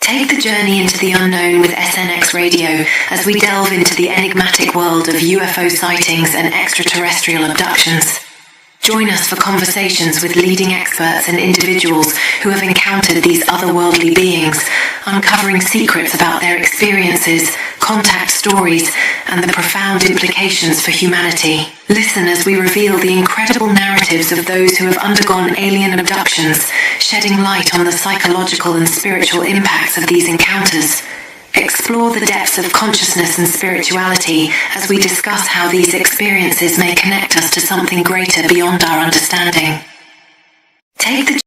Take the journey into the unknown with SNX Radio as we delve into the enigmatic world of UFO sightings and extraterrestrial abductions. Join us for conversations with leading experts and individuals who have encountered these otherworldly beings, uncovering secrets about their experiences, contact stories, and the profound implications for humanity. Listen as we reveal the incredible narratives of those who have undergone alien abductions, shedding light on the psychological and spiritual impacts of these encounters. Explore the depths of consciousness and spirituality as we discuss how these experiences may connect us to something greater beyond our understanding. Take the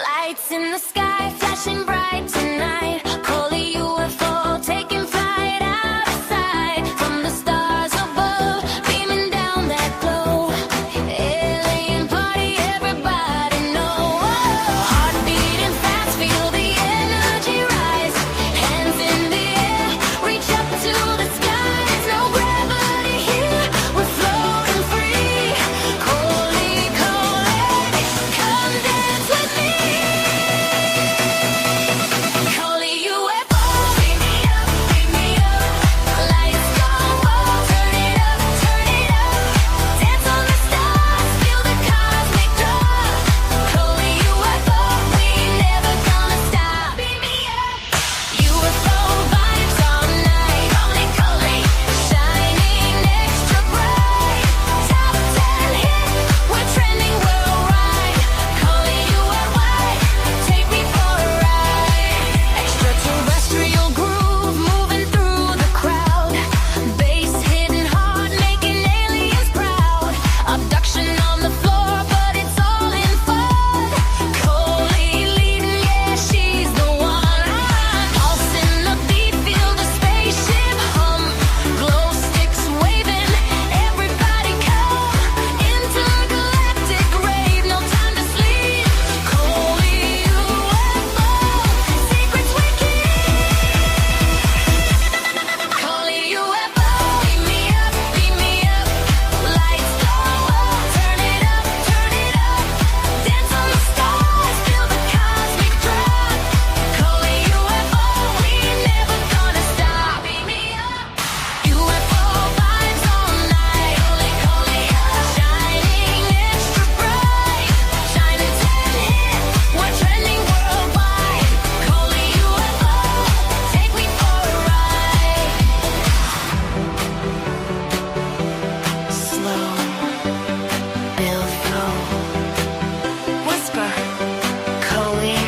lights in the sky flashing bright tonight. Coley UFO taking flight out of sight. From the stars above, beaming down that glow. Alien party, everybody know. Heart beating fast, feel the energy rise. Hands in the air, reach up to the skies. No gravity here, we're floating free. Coley, Coley, come dance with me. Coley UFO, beam me up, lights go up, turn it up, dance on the stars, feel the cosmic drop. Coley UFO, we never gonna stop. Beam me up, UFO vibes all night. Coley, Coley, shining extra bright. Top 10 hit, we're trending worldwide. Coley UFO, take me for a ride. Extraterrestrial groove moving through the crowd. Bass hitting hard, making aliens proud. Abduction on the floor, but it's all in fun. Coley leading, yeah, she's the one. Pulsing the beat, feel the spaceship hum. Glow sticks waving, everybody come. Intergalactic rave, no time to sleep. Coley UFO, secrets we keep. Coley UFO, beam me up, lights go up, turn it up, dance on the stars, feel the cosmic drop. Coley UFO, we never gonna stop. Beam me up, UFO vibes all night. Coley, shining extra bright, shining 10 hit, we're trending worldwide. Coley UFO, take me for a ride. Slow, build flow, whisper, Coley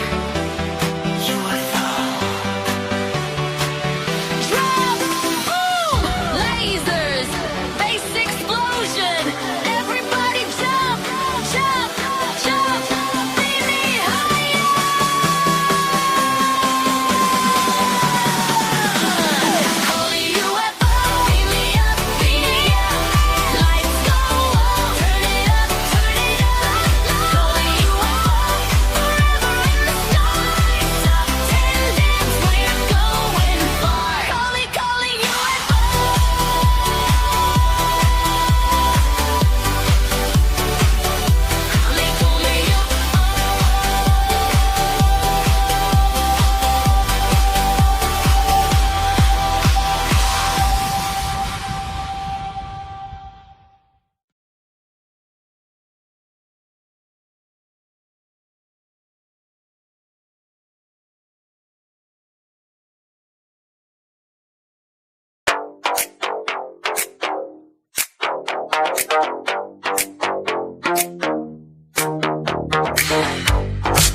UFO. Drop, boom, lasers, bass explosion. Everybody jump, jump, jump, beam me higher. Coley UFO, beam me up, lights go up, turn it up, Coley UFO, forever in the stars, top 10 dance, we're going far. Coley UFO. Coley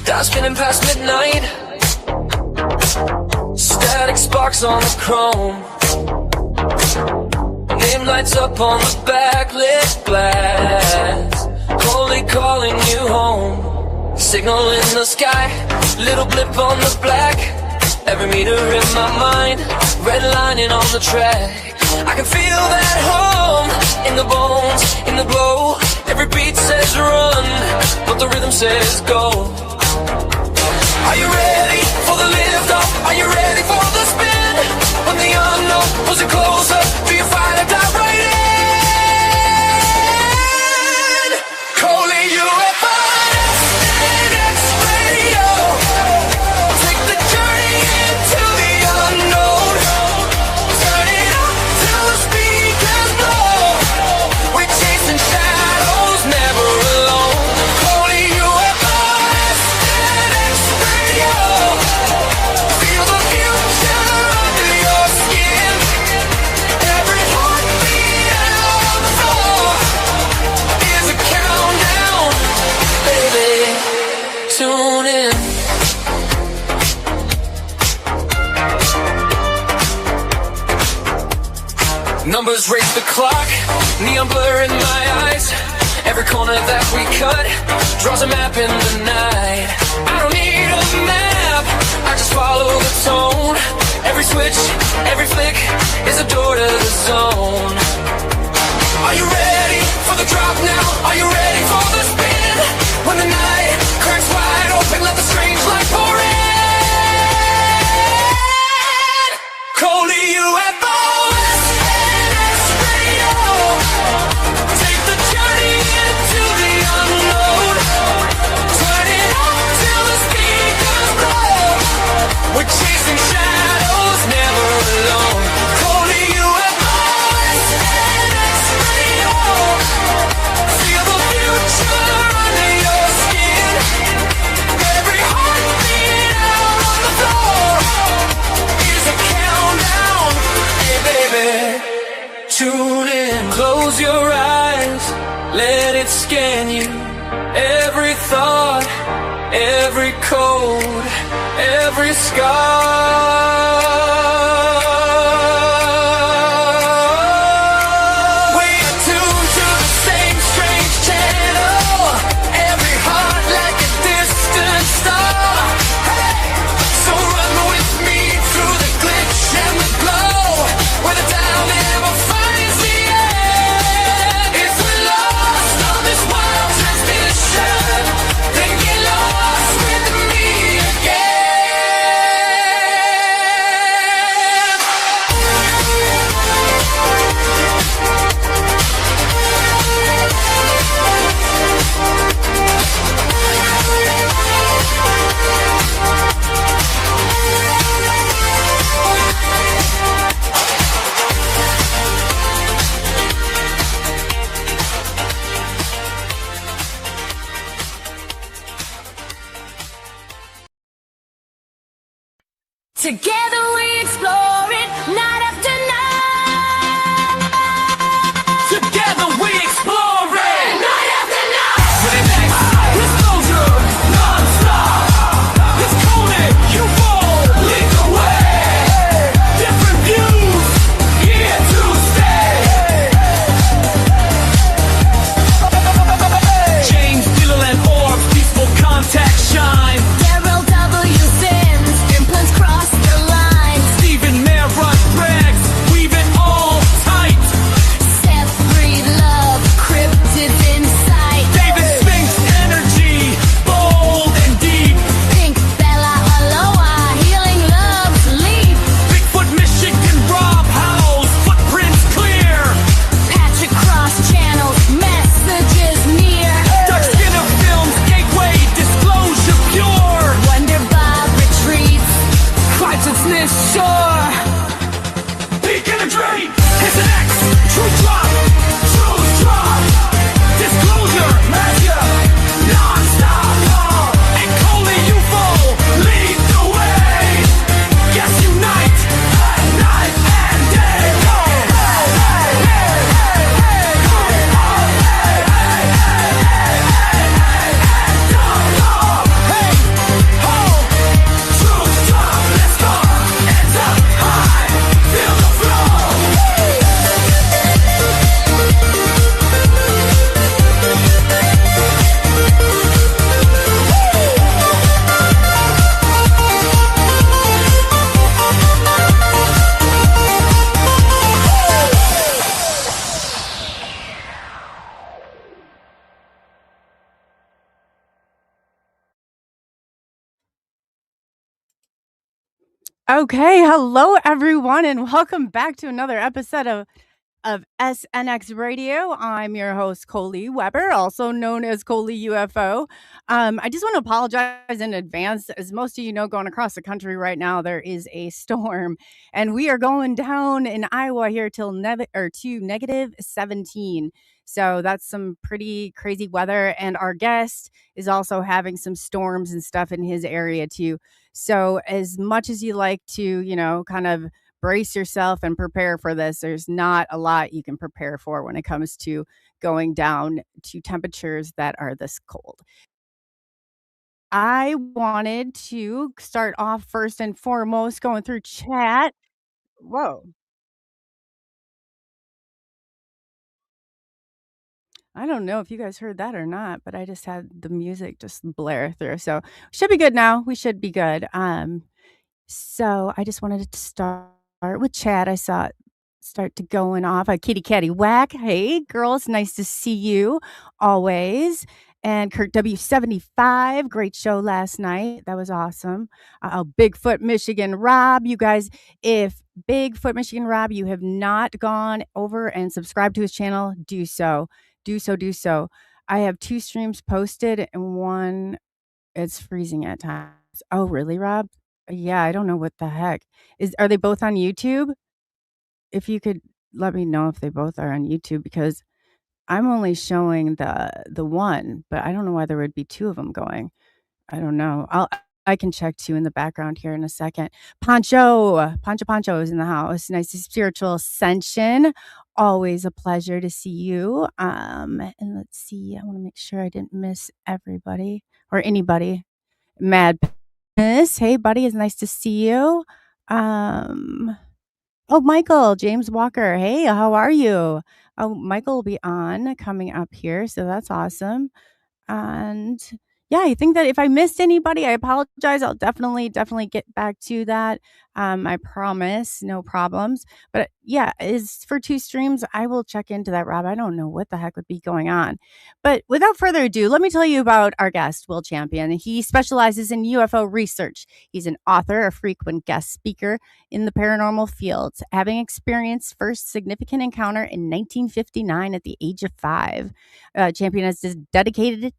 Dial spinning past midnight, static sparks on the chrome. Name lights up on the backlit glass. Coley calling you home. Signal in the sky, little blip on the black. Every meter in my mind, red lining on the track. I can feel that home in the bones, in the glow. Every beat says run, but the rhythm says go. Are you ready for the lift off? Are you ready for the spin? When the unknown pulls you closer, do you find a dive right in? numbers race the clock, neon blur in my eyes. Every corner that we cut draws a map in the night. I don't need a map, I just follow the tone. Every switch, every flick is a door to the zone. Are you ready for the drop now? Are you ready for the spin? When the night cracks wide open, let the strange light pour in. Coley UFO, SNX Radio. Take the journey into the unknown. Turn it up till the speakers blow. We're chasing shadows, never alone. Coley UFO, SNX Radio. Feel the future under your skin. Every heartbeat out on the floor is a countdown. Hey baby, tune in. Close your eyes, let it scan you. Every thought, every code, every scar. We're tuned to the same strange channel. Every heart like a distant star. Hey, so run with me through the glitch and the glow, where the dial never finds the end. If we're lost on this wild transmission, then get lost with me again. Together we explore it night after night. Together we explore it. Night after night. With an X, disclosure, non-stop. It's Coley, UFO, lead the way. Different views, here to stay. James Dillon and Orb, peaceful contact shine. Daryl W. sins, implants cross the line. Stephen Merrush brags, weave it all tight. Seth breathe love, cryptids in sight. David Spinks energy, bold and deep. Pink Bella Aloha, healing love's leap. Bigfoot Michigan Rob Howell's footprints clear. Patch across channels, messages near. Dark Skinner Films, gateway, disclosure pure. Wonder Bob retreats. Consciousness sure. Beacon of dream. SNX, true drop. Truth drop. Disclosure, measure. Non-stop. And Coley UFO, lead the way. Yes, unite. Night and day. Hey, ho. Truth drop. Let's go. Hands up high. Feel the flow. Okay, hello everyone, and welcome back to another episode of SNX Radio. I'm your host, Coley Weber, also known as Coley UFO. I just want to apologize in advance. As most of you know, going across the country right now, there is a storm, and we are going down in Iowa here till to negative 17. So that's some pretty crazy weather, and our guest is also having some storms and stuff in his area too. So as much as you like to, kind of brace yourself and prepare for this, there's not a lot you can prepare for when it comes to going down to temperatures that are this cold. I wanted to start off first and foremost going through chat. Whoa. I don't know if you guys heard that or not, but I just had the music just blare through. So should be good now. We should be good. So I just wanted to start with Chad. I saw it start to going off. A kitty catty whack. Hey, girls, nice to see you always. And Kurt W75, great show last night. That was awesome. Bigfoot Michigan Rob, you guys, if Bigfoot Michigan Rob, you have not gone over and subscribed to his channel, do so. Do so, do so. I have 2 streams posted and one it's freezing at times. Oh, really, Rob? Yeah, I don't know what the heck. Are they both on YouTube? If you could let me know if they both are on YouTube because I'm only showing the one, but I don't know why there would be 2 of them going. I don't know. I can check too in the background here in a second. Pancho is in the house. Nice spiritual ascension. Always a pleasure to see you. And let's see. I want to make sure I didn't miss everybody or anybody. Mad Miss. Hey, buddy. It's nice to see you. Oh, Michael, James Walker. Hey, how are you? Oh, Michael will be on coming up here. So that's awesome. And yeah, I think that if I missed anybody, I apologize. I'll definitely get back to that. I promise, no problems. But yeah, is for 2 streams. I will check into that, Rob. I don't know what the heck would be going on. But without further ado, let me tell you about our guest, Will Champion. He specializes in UFO research. He's an author, a frequent guest speaker in the paranormal fields, having experienced first significant encounter in 1959 at the age of 5. Champion has dedicated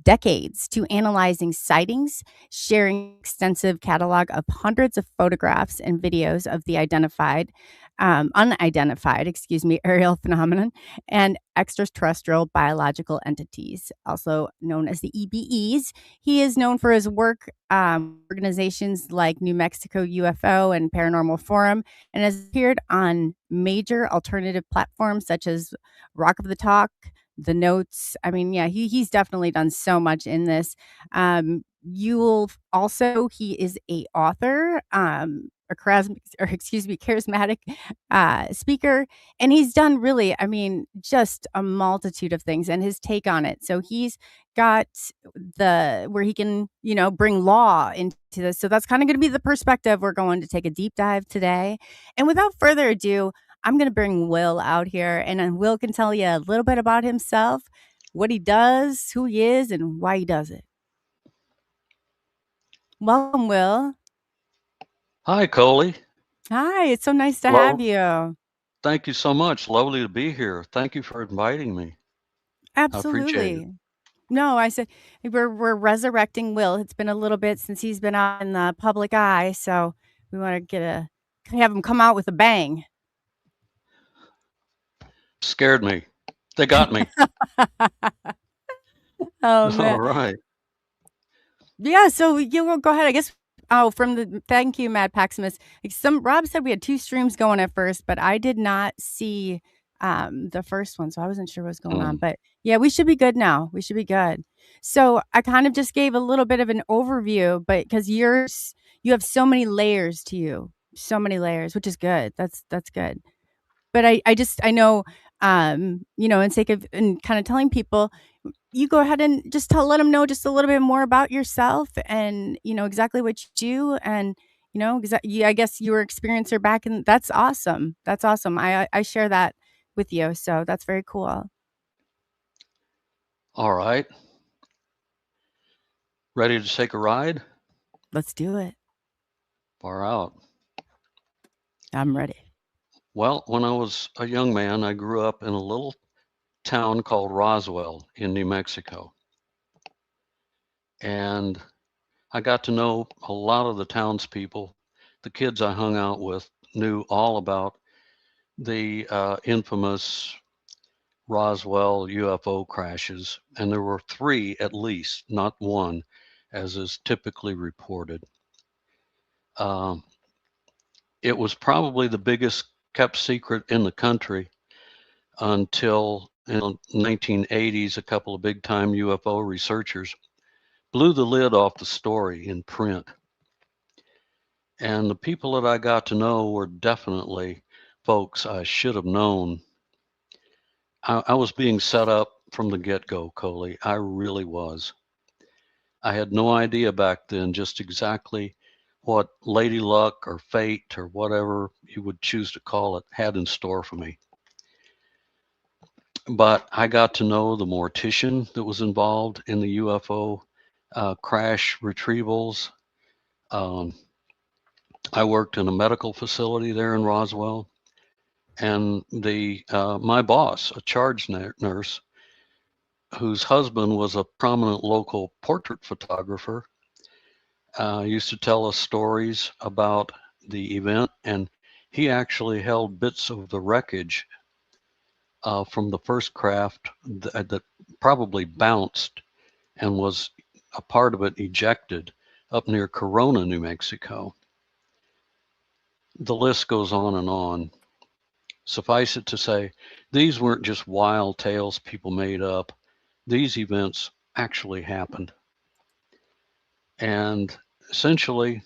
decades to analyzing sightings, sharing extensive catalog of hundreds of photographs and videos of the unidentified, aerial phenomenon and extraterrestrial biological entities, also known as the EBEs. He is known for his work organizations like New Mexico UFO and Paranormal Forum, and has appeared on major alternative platforms such as Rock of the Talk, the Notes. I mean, yeah, he's definitely done so much in this. You will also, he is a author, charismatic speaker, and he's done really, I mean, just a multitude of things and his take on it. So he's got where he can, bring law into this. So that's kind of going to be the perspective we're going to take a deep dive today. And without further ado, I'm going to bring Will out here, and then Will can tell you a little bit about himself, what he does, who he is, and why he does it. Welcome, Will. Hi, Coley. Hi, it's so nice to Hello. have you. Thank you so much. Lovely to be here. Thank you for inviting me. Absolutely. I appreciate it. No, I said we're resurrecting Will. It's been a little bit since he's been out in the public eye, so we want to have him come out with a bang. Scared me. They got me. Oh, man. All right. Yeah, so you go ahead. I guess. Oh, thank you, Mad Paximus. Rob said we had 2 streams going at first, but I did not see the first one, so I wasn't sure what was going on. But yeah, we should be good now. We should be good. So I kind of just gave a little bit of an overview, but because you have so many layers to you, which is good. That's good. But I know, in sake of and kind of telling people, you go ahead and just let them know just a little bit more about yourself and, exactly what you do. And, I guess you were an experiencer back in, that's awesome. That's awesome. I share that with you. So that's very cool. All right. Ready to take a ride? Let's do it. Far out. I'm ready. Well, when I was a young man, I grew up in a little town called Roswell in New Mexico. And I got to know a lot of the townspeople. The kids I hung out with knew all about the infamous Roswell UFO crashes. And there were 3 at least, not 1, as is typically reported. It was probably the biggest kept secret in the country until in the 1980s, a couple of big time UFO researchers blew the lid off the story in print. And the people that I got to know were definitely folks I should have known. I was being set up from the get-go, Coley. I really was. I had no idea back then just exactly what lady luck or fate or whatever you would choose to call it had in store for me. But I got to know the mortician that was involved in the UFO crash retrievals. Um, I worked in a medical facility there in Roswell, and my boss, a charge nurse, whose husband was a prominent local portrait photographer, used to tell us stories about the event, and he actually held bits of the wreckage from the first craft that probably bounced and was a part of it ejected up near Corona, New Mexico. The list goes on and on. Suffice it to say, these weren't just wild tales people made up. These events actually happened. And essentially,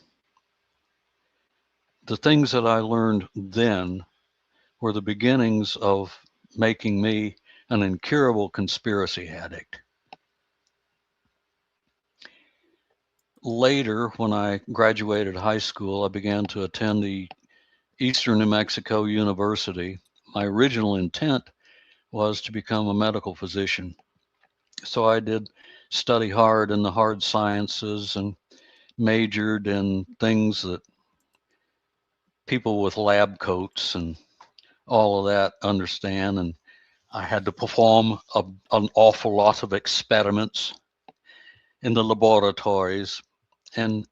the things that I learned then were the beginnings of making me an incurable conspiracy addict. Later, when I graduated high school, I began to attend the Eastern New Mexico University. My original intent was to become a medical physician. So I did study hard in the hard sciences and majored in things that people with lab coats and all of that understand. And I had to perform an awful lot of experiments in the laboratories. And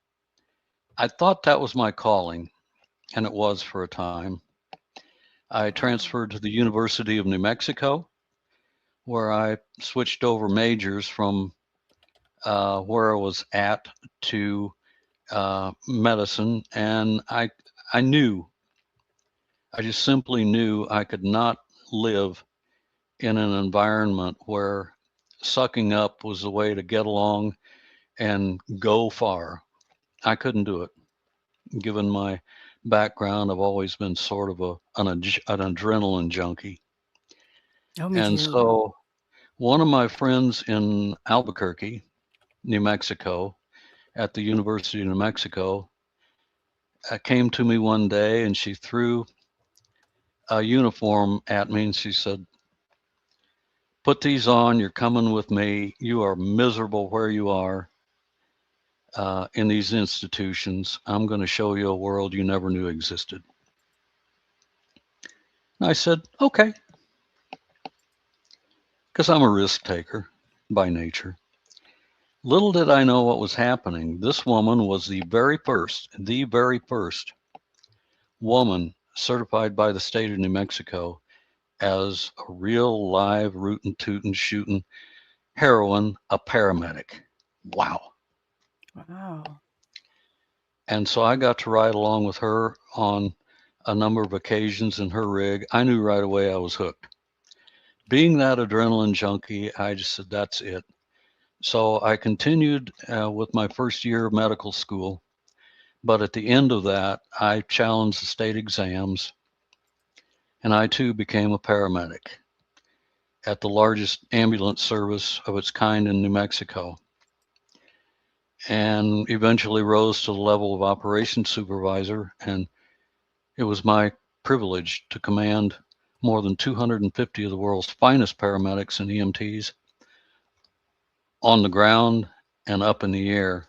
I thought that was my calling, and it was for a time. I transferred to the University of New Mexico, where I switched over majors from where I was at to medicine. And I just simply knew I could not live in an environment where sucking up was the way to get along and go far. I couldn't do it. Given my background, I've always been sort of an adrenaline junkie. Oh, me And too. so one of my friends in Albuquerque, New Mexico, at the University of New Mexico, came to me one day and she threw a uniform at me and she said, "Put these on, you're coming with me. You are miserable where you are in these institutions. I'm going to show you a world you never knew existed." And I said, okay, because I'm a risk taker by nature. Little did I know what was happening. This woman was the very first woman certified by the state of New Mexico as a real live rootin' tootin' shooting heroine, a paramedic. Wow. Wow. And so I got to ride along with her on a number of occasions in her rig. I knew right away I was hooked. Being that adrenaline junkie, I just said, that's it. So I continued with my first year of medical school. But at the end of that, I challenged the state exams, and I too became a paramedic at the largest ambulance service of its kind in New Mexico, and eventually rose to the level of operations supervisor. And it was my privilege to command more than 250 of the world's finest paramedics and EMTs on the ground and up in the air.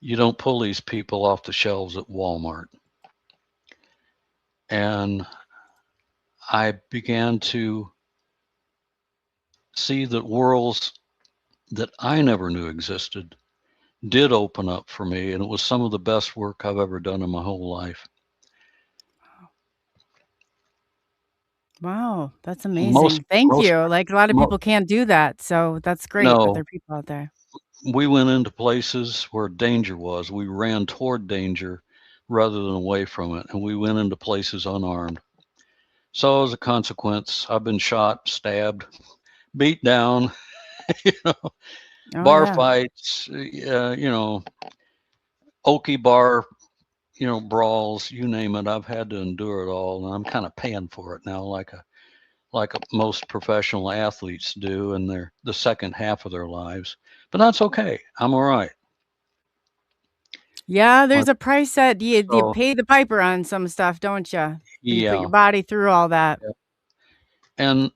You don't pull these people off the shelves at Walmart. And I began to see that worlds that I never knew existed did open up for me, and it was some of the best work I've ever done in my whole life. Wow, that's Most, amazing. Thank most, you. Like, a lot of mo- people can't do that, so that's great that there no, are people out there. we went into places where danger was. We ran toward danger rather than away from it, and we went into places unarmed. So as a consequence, I've been shot, stabbed, beat down, Oh, bar yeah. fights, Okie bar, brawls, you name it. I've had to endure it all, and I'm kind of paying for it now, like like most professional athletes do in the second half of their lives. But that's okay. I'm all right. Yeah, there's But, a price that you so pay the piper on some stuff, don't you? You put your yeah. body through all that. Yeah. And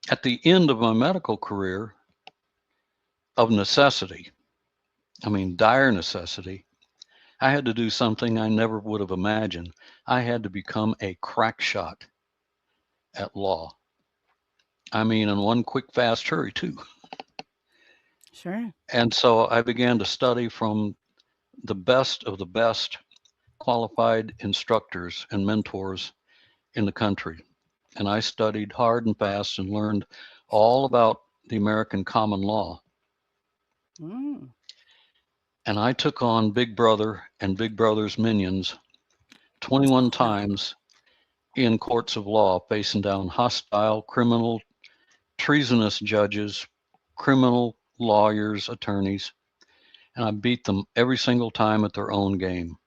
at the end of my medical career, of necessity, I mean dire necessity, I had to do something I never would have imagined. I had to become a crack shot at law. I mean, in one quick, fast hurry, too. Sure. And so I began to study from the best of the best qualified instructors and mentors in the country. And I studied hard and fast and learned all about the American common law. Mm. And I took on Big Brother and Big Brother's minions 21 times in courts of law, facing down hostile, criminal, treasonous judges, criminal lawyers, attorneys, and I beat them every single time at their own game.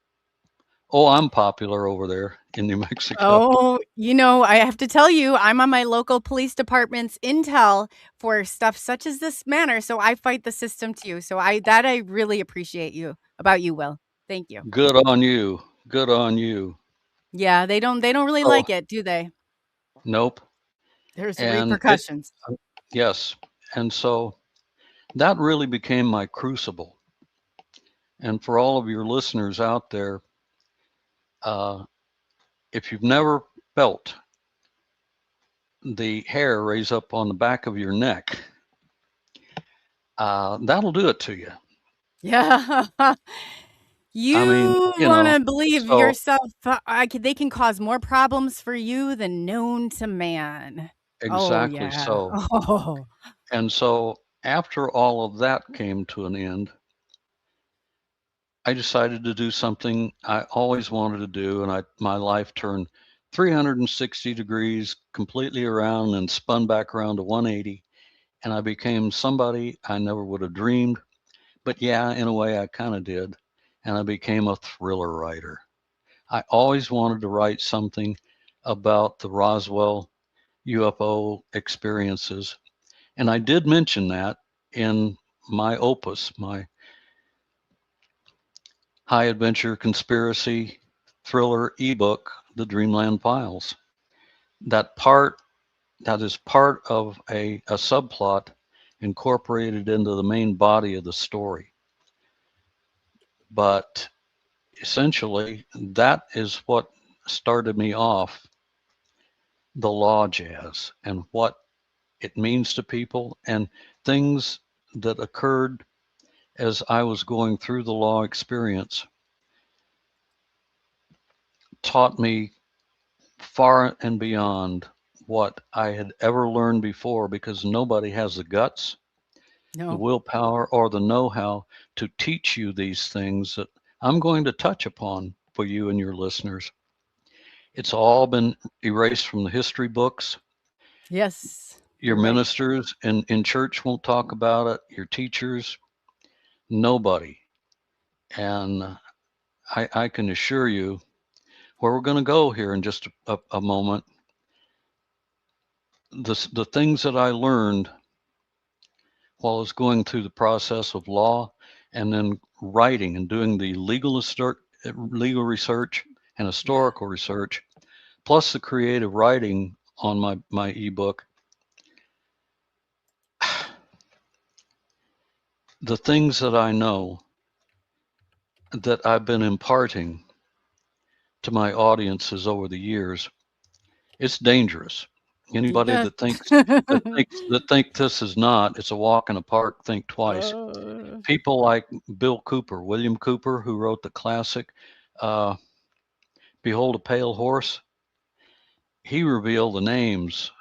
Oh, I'm popular over there in New Mexico. Oh, I have to tell you, I'm on my local police department's intel for stuff such as this manner, so I fight the system too. So I really appreciate about you, Will. Thank you. Good on you. Good on you. Yeah, they don't really Oh, like it, do they? nope. There's And repercussions. yes. And so that really became my crucible. And for all of your listeners out there, if you've never felt the hair raise up on the back of your neck, that'll do it to you. Yeah. You I mean, want to believe so yourself. They can cause more problems for you than known to man. Oh, exactly yeah. so. Oh. And so after all of that came to an end, I decided to do something I always wanted to do, and my life turned 360 degrees completely around and spun back around to 180, and I became somebody I never would have dreamed. But yeah, in a way, I kind of did, and I became a thriller writer. I always wanted to write something about the Roswell UFO experiences, and I did mention that in my opus, my high adventure conspiracy thriller ebook, The Dreamland Files. That is part of a subplot incorporated into the main body of the story. But essentially, that is what started me off the law jazz and what it means to people and things that occurred as I was going through the law experience taught me far and beyond what I had ever learned before, because nobody has the guts, the No. willpower, or the know-how to teach you these things that I'm going to touch upon for you and your listeners. It's all been erased from the history books. Yes. Your You're right. ministers in church won't talk about it. Your teachers, nobody. And I can assure you where we're going to go here in just a moment. The things that I learned while I was going through the process of law and then writing and doing the legal research and historical research, plus the creative writing on my ebook, the things that I know that I've been imparting to my audiences over the years, it's dangerous. Anybody Yeah. that think this is not, it's a walk in the park, think twice. People like Bill Cooper, William Cooper, who wrote the classic Behold a Pale Horse. He revealed the names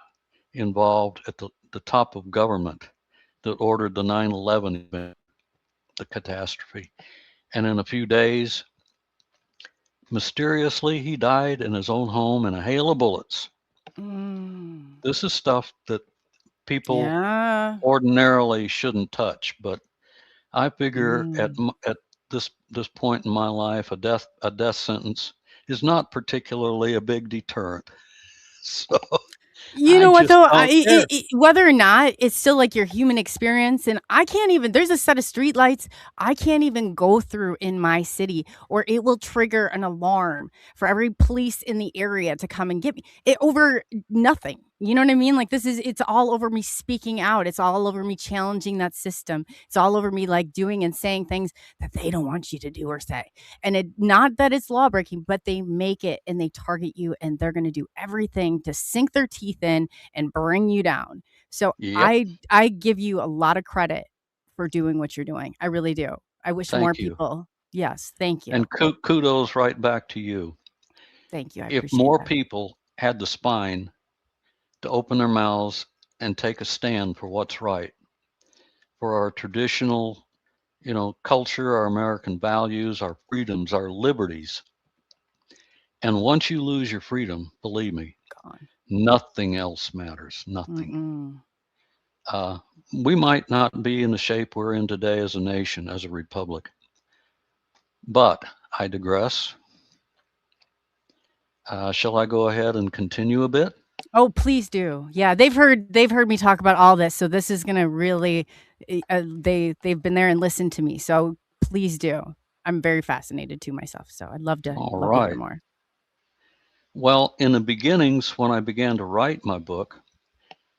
involved at the top of government that ordered the 9/11 event, the catastrophe. And in a few days, mysteriously, he died in his own home in a hail of bullets. This is stuff that people ordinarily shouldn't touch, but I figure at this point in my life, a death sentence is not particularly a big deterrent. So You I know what just though? don't care. Whether or not it's still like your human experience, and I can't even. There's a set of street lights I can't even go through in my city, or it will trigger an alarm for every police in the area to come and get me. It over nothing. You know what I mean? Like it's all over me speaking out. It's all over me challenging that system. It's all over me like doing and saying things that they don't want you to do or say. And it not that it's law breaking, but they make it and they target you and they're going to do everything to sink their teeth in and bring you down. So Yep. I give you a lot of credit for doing what you're doing. I really do. I wish more Thank you. people. Yes, thank you. And kudos right back to you. Thank you. I If appreciate more that. people had the spine to open their mouths and take a stand for what's right, for our traditional, culture, our American values, our freedoms, our liberties. And once you lose your freedom, believe me, Gone. nothing else matters. Nothing. Mm-mm. We might not be in the shape we're in today as a nation, as a republic. But I digress. Shall I go ahead and continue a bit? Oh, please do. Yeah, they've heard me talk about all this, so this is gonna really. They've been there and listened to me, so please do. I'm very fascinated too myself, so I'd love to All love to hear right. more. Well, in the beginnings, when I began to write my book,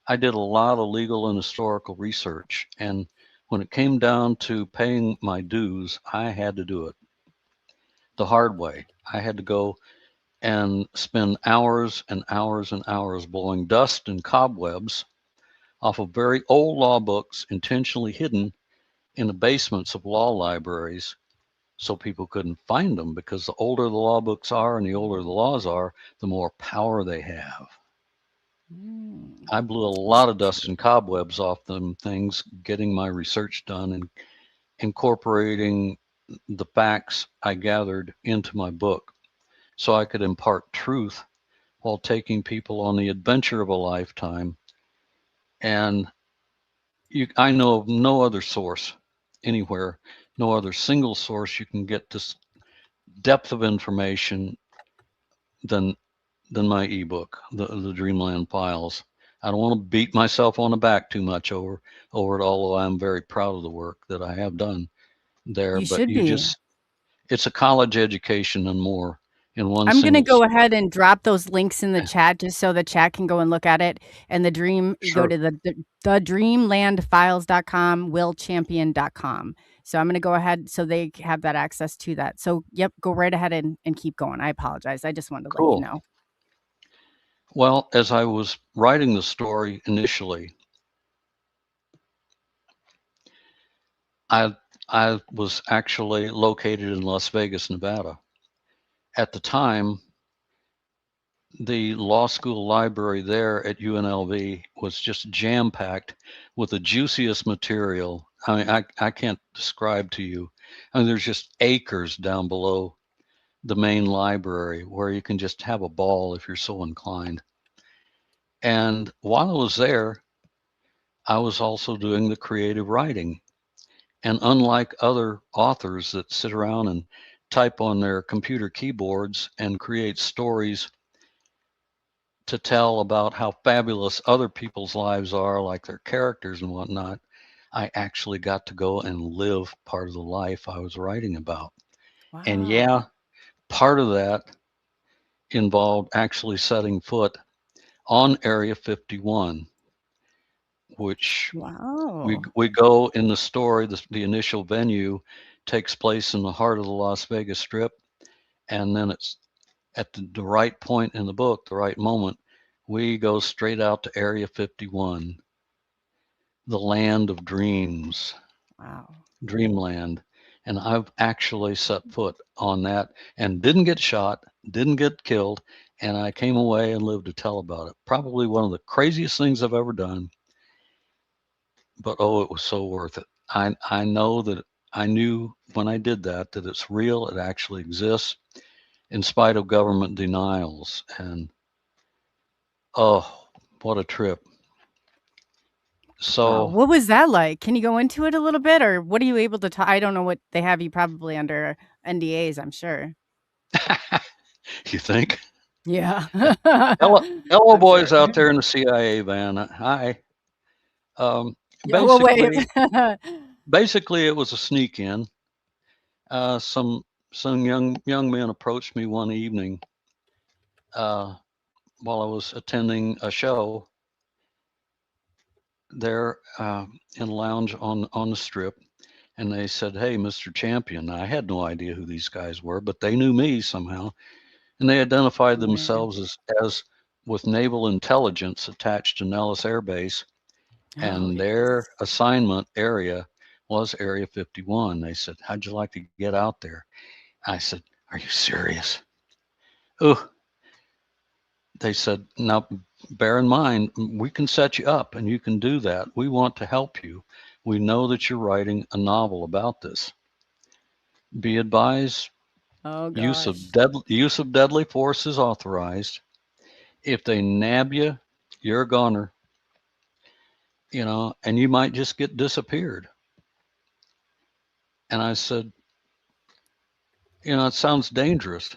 I did a lot of legal and historical research. And when it came down to paying my dues, I had to do it the hard way. I had to go and spend hours and hours and hours blowing dust and cobwebs off of very old law books intentionally hidden in the basements of law libraries so people couldn't find them, because the older the law books are and the older the laws are, the more power they have. I blew a lot of dust and cobwebs off them things, getting my research done and incorporating the facts I gathered into my book so I could impart truth while taking people on the adventure of a lifetime. And I know of no other source anywhere, no other single source you can get this depth of information than my ebook, the Dreamland Files. I don't want to beat myself on the back too much over it, although I'm very proud of the work that I have done there. You But should be. it's a college education and more in one I'm gonna single go story. ahead and drop those links in the chat just so the chat can go and look at it. And you go Sure. to the dreamlandfiles.com, willchampion.com. So I'm gonna go ahead so they have that access to that. So yep, go right ahead and keep going. I apologize. I just wanted to let you Cool. know. Well, as I was writing the story initially, I was actually located in Las Vegas, Nevada. At the time, the law school library there at UNLV was just jam-packed with the juiciest material. I mean, I can't describe to you. I mean, there's just acres down below the main library where you can just have a ball if you're so inclined. And while I was there, I was also doing the creative writing. And unlike other authors that sit around and type on their computer keyboards and create stories to tell about how fabulous other people's lives are, like their characters and whatnot, I actually got to go and live part of the life I was writing about. Wow. And yeah, part of that involved actually setting foot on Area 51, which Wow. we go in the story. The initial venue takes place in the heart of the Las Vegas Strip, and then it's at the right point in the book, the right moment, we go straight out to Area 51, the land of dreams, Wow. dreamland. And I've actually set foot on that and didn't get shot, didn't get killed, and I came away and lived to tell about it. Probably one of the craziest things I've ever done, but oh, it was so worth it. I know that I knew when I did that it's real, it actually exists, in spite of government denials. And oh, what a trip. So Wow. What was that like? Can you go into it a little bit, or what are you able to talk? I don't know what they have you probably under NDAs, I'm sure. you think? Yeah. Hello, I'm boys sure. out there in the CIA van. Hi. Yeah, well, wait. Basically, it was a sneak in. Some young men approached me one evening while I was attending a show there in a lounge on the strip, and they said, "Hey, Mr. Champion." I had no idea who these guys were, but they knew me somehow, and they identified Weird. themselves as with naval intelligence attached to Nellis Air Base, Oh, and yes. their assignment area was Area 51. They said, "How'd you like to get out there?" I said, "Are you serious?" Oh, they said, "Now, bear in mind, we can set you up and you can do that. We want to help you. We know that you're writing a novel about this. Be advised, Oh, use gosh. of deadly force is authorized. If they nab you, you're a goner, and you might just get disappeared." And I said, "It sounds dangerous."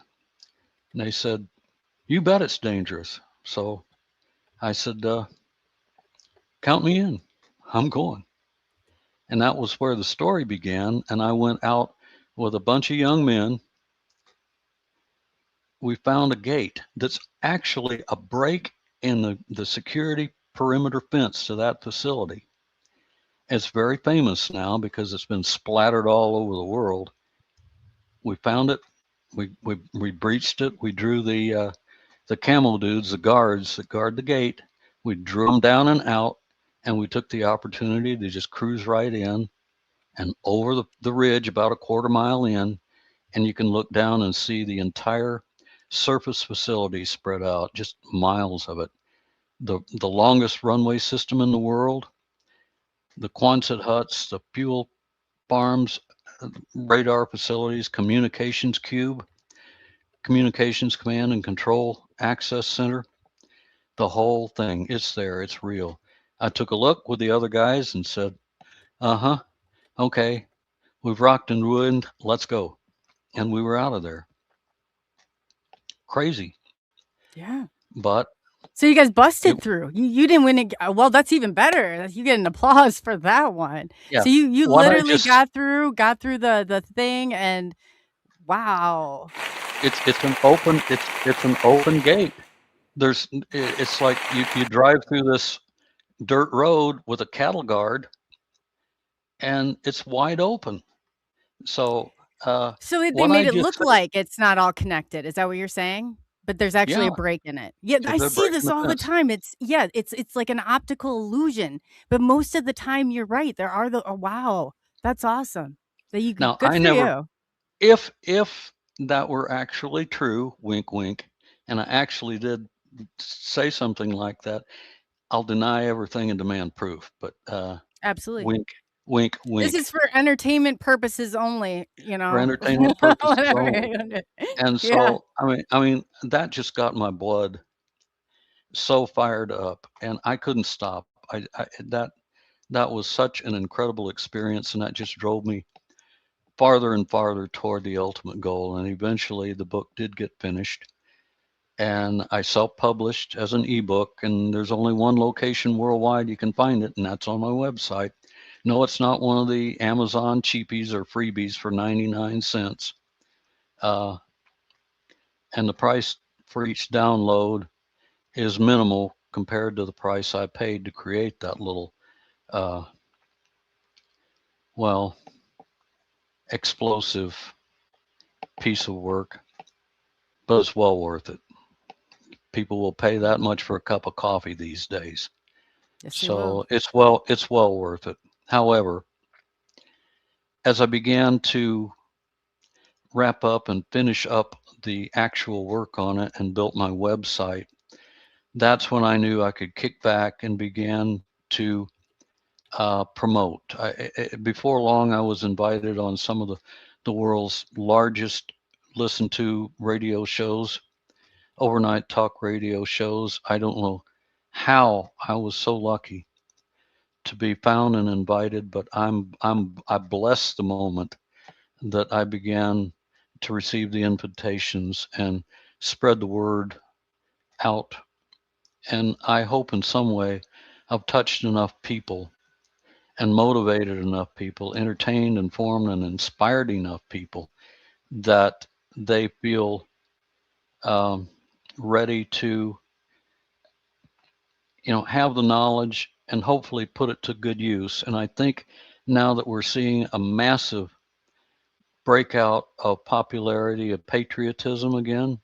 And they said, "You bet it's dangerous." So I said, "Count me in. I'm going." And that was where the story began. And I went out with a bunch of young men. We found a gate that's actually a break in the security perimeter fence to that facility. It's very famous now because it's been splattered all over the world. We found it. We breached it. We drew the camo dudes, the guards that guard the gate. We drew them down and out, and we took the opportunity to just cruise right in and over the ridge about a quarter mile in, and you can look down and see the entire surface facility spread out, just miles of it. The longest runway system in the world, the Quonset huts, the fuel farms, radar facilities, communications cube, communications command and control access center, the whole thing. It's there. It's real. I took a look with the other guys and said, "Uh-huh, okay, we've rocked and ruined. Let's go." And we were out of there. Crazy, Yeah. but So you guys busted it, through. You didn't win it. Well, that's even better. You get an applause for that one. yeah. So you What I literally just got through the thing, and wow. it's an open gate. It's like you drive through this dirt road with a cattle guard, and it's wide open. So So they what I made it just look said, like it's not all connected. Is that what you're saying? But there's actually yeah, a break in it. Yeah, I they're see breaking this the all the fence. time. It's like an optical illusion. But most of the time, you're right. There are oh, wow, that's awesome. That you Now good I for never, you. if that were actually true, wink wink, and I actually did say something like that, I'll deny everything and demand proof. But Absolutely. wink, wink, This wink, is for entertainment purposes only. for entertainment purposes only. Whatever. And Yeah. so I mean that just got my blood so fired up, and I couldn't stop. That was such an incredible experience, and that just drove me farther and farther toward the ultimate goal. And eventually, the book did get finished, and I self-published as an ebook. And there's only one location worldwide you can find it, and that's on my website. No, it's not one of the Amazon cheapies or freebies for 99 cents. Uh, and the price for each download is minimal compared to the price I paid to create that little, uh, well, explosive piece of work, but it's well worth it. People will pay that much for a cup of coffee these days. Yes, they will. So it's well worth it. However, as I began to wrap up and finish up the actual work on it and built my website, that's when I knew I could kick back and began to promote. Before long, I was invited on some of the world's largest listened to radio shows, overnight talk radio shows. I don't know how I was so lucky to be found and invited, but I blessed the moment that I began to receive the invitations and spread the word out, and I hope in some way I've touched enough people and motivated enough people, entertained, informed, and inspired enough people that they feel um, ready to, have the knowledge and hopefully put it to good use. And I think now that we're seeing a massive breakout of popularity of patriotism again,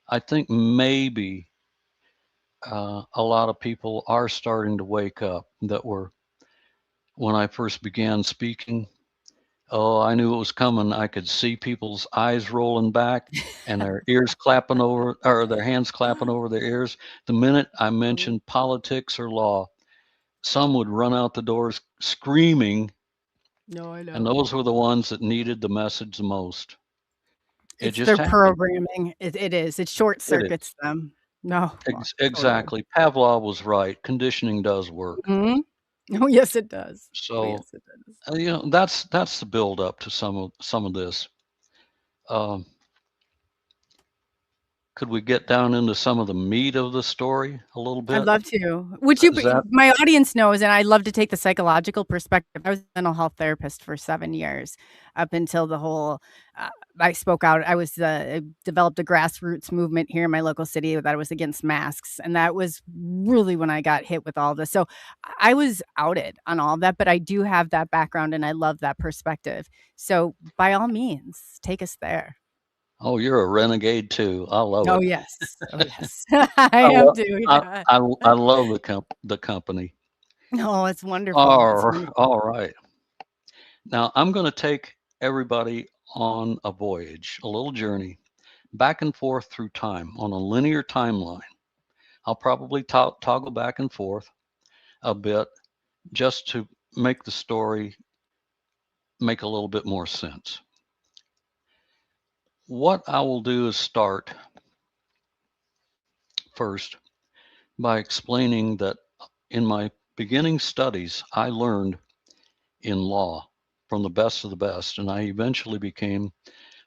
I think maybe a lot of people are starting to wake up that were, when I first began speaking, oh, I knew it was coming. I could see people's eyes rolling back and their ears clapping over, or their hands clapping over their ears. The minute I mentioned politics or law, some would run out the doors screaming, No, I and know. those were the ones that needed the message the most. It It's just their happened. programming. It is. It short It is. circuits them. No, well, totally. Exactly. Pavlov was right. Conditioning does work. Mhm. Oh, yes, it does. Oh, So, yes, it does. that's the build up to some of this. Um, could we get down into some of the meat of the story a little I'd bit? love to. Which you Is that my audience knows, and I love to take the psychological perspective. I was a mental health therapist for 7 years up until the whole, uh, I spoke out. I was, developed a grassroots movement here in my local city that was against masks, and that was really when I got hit with all this. So I was outed on all of that, but I do have that background, and I love that perspective. So by all means, take us there. Oh, you're a renegade too. I love Oh, it. yes. Oh, yes. I I am love too, I yeah. I love the company. Oh, it's wonderful. It's All wonderful. right. Now I'm going to take everybody on a voyage, a little journey back and forth through time on a linear timeline. I'll probably toggle back and forth a bit just to make the story make a little bit more sense. What I will do is start first by explaining that in my beginning studies, I learned in law from the best of the best, and I eventually became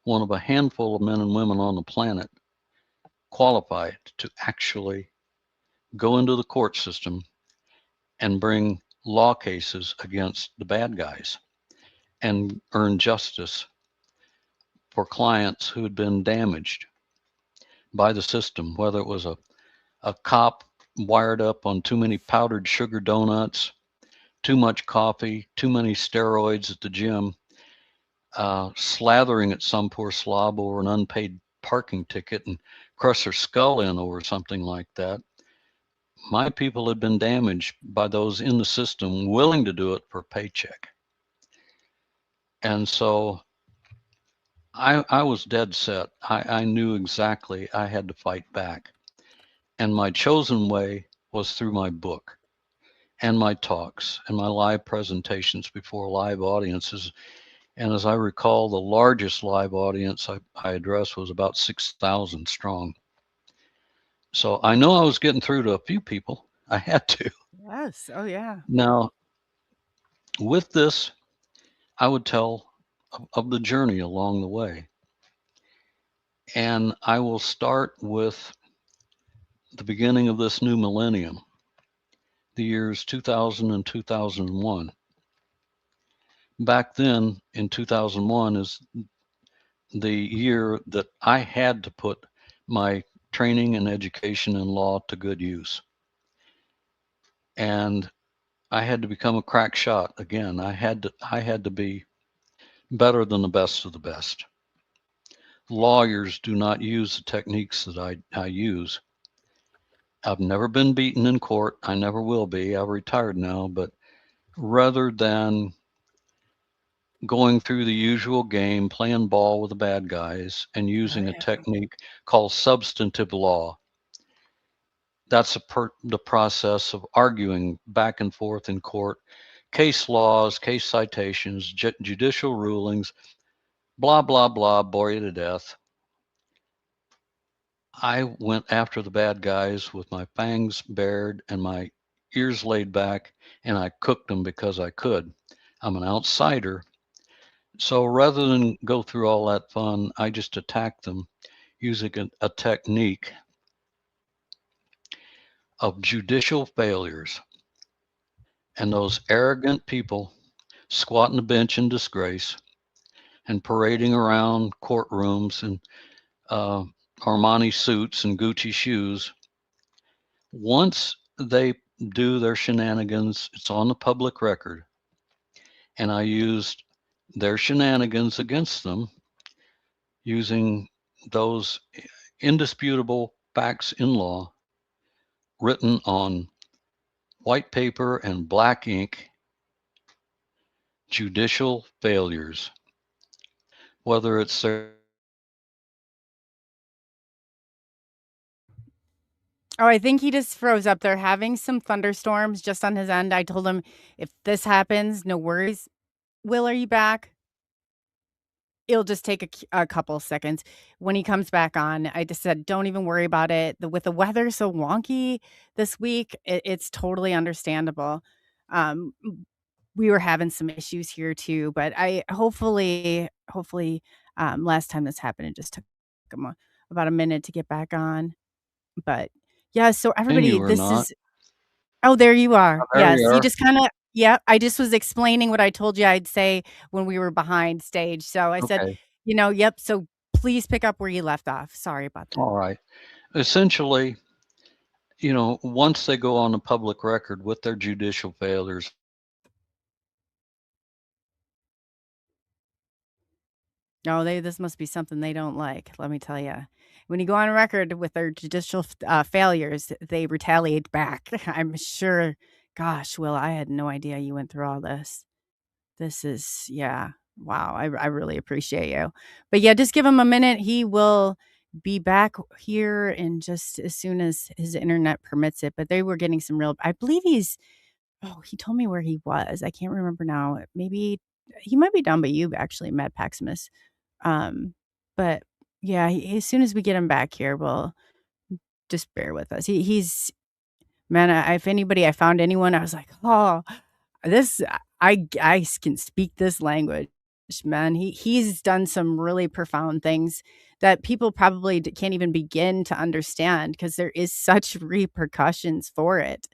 one of a handful of men and women on the planet qualified to actually go into the court system and bring law cases against the bad guys and earn justice for clients who had been damaged by the system, whether it was a cop wired up on too many powdered sugar donuts, too much coffee, too many steroids at the gym, slathering at some poor slob over an unpaid parking ticket and crush their skull in over something like that. My people had been damaged by those in the system willing to do it for a paycheck. And so I was dead set. I knew exactly I had to fight back. And my chosen way was through my book and my talks and my live presentations before live audiences. And as I recall, the largest live audience I addressed was about 6,000 strong. So I know I was getting through to a few people. I had to. Yes. Oh, yeah. Now, with this, I would tell of the journey along the way. And I will start with the beginning of this new millennium, the years 2000 and 2001. Back then in 2001 is the year that I had to put my training and education in law to good use. And I had to become a crack shot again. I had to be better than the best of the best. Lawyers do not use the techniques that I use. I've never been beaten in court. I never will be. I've retired now, but rather than going through the usual game, playing ball with the bad guys and Oh, using a yeah. technique called substantive law, that's the process of arguing back and forth in court, case laws, case citations, judicial rulings, blah, blah, blah, bore you to death. I went after the bad guys with my fangs bared and my ears laid back, and I cooked them because I could. I'm an outsider. So rather than go through all that fun, I just attacked them using a technique of judicial failures. And those arrogant people squatting the bench in disgrace and parading around courtrooms in Armani suits and Gucci shoes. Once they do their shenanigans, it's on the public record. And I used their shenanigans against them using those indisputable facts in law written on white paper and black ink, judicial failures. Whether it's their Oh, I think he just froze up. They're having some thunderstorms just on his end. I told him if this happens, no worries. Will, are you back? It'll just take a couple seconds. When he comes back on, I just said, don't even worry about it. With the weather so wonky this week, it's totally understandable. We were having some issues here too, but hopefully, last time this happened, it just took him about a minute to get back on. But yeah, so everybody, you or this not. is. Oh, there you are. There Yes, you you are. just kind of. Yeah, I just was explaining what I told you I'd say when we were behind stage. So I said, Okay. yep. So please pick up where you left off. Sorry about that. All right. Essentially, once they go on the public record with their judicial failures, No, this must be something they don't like. Let me tell you. When you go on record with their judicial failures, they retaliate back. I'm sure. Gosh, Will, I had no idea you went through all this. This is, yeah. Wow. I really appreciate you. But yeah, just give him a minute. He will be back here in just as soon as his internet permits it. But they were getting some real, I believe he told me where he was. I can't remember now. Maybe he might be down by you, actually, Matt Paximus. But yeah, as soon as we get him back here, we'll just bear with us. He's, man, if anybody, I found anyone, I was like, oh, this I can speak this language, man. He's done some really profound things that people probably can't even begin to understand because there is such repercussions for it.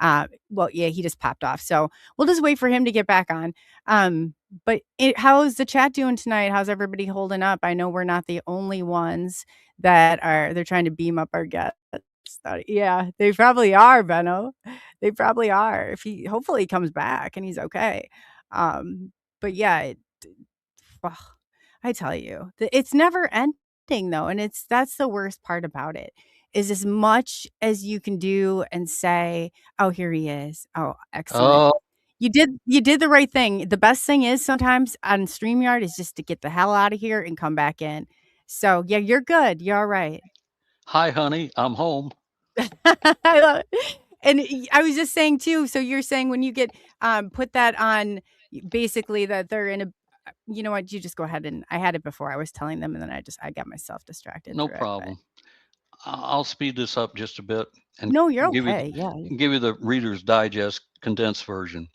Well, yeah, he just popped off, so we'll just wait for him to get back on. But how's the chat doing tonight? How's everybody holding up? I know we're not the only ones they're trying to beam up our guests. Yeah, they probably are, Benno. They probably are. If hopefully he comes back and he's okay. But yeah, well, I tell you, it's never ending though, and that's the worst part about it. Is as much as you can do and say, "Oh, here he is. Oh, excellent." oh, You did the right thing. The best thing is sometimes on StreamYard is just to get the hell out of here and come back in. So yeah, you're good. You're all right. hi, honey, I'm home. I love it. And I was just saying too, so you're saying when you get put that on basically that they're in a you know what, you just go ahead and I had it before. I was telling them and then I got myself distracted No through it. But problem. I'll speed this up just a bit and no, you're give you okay. Yeah. give you the Reader's Digest condensed version.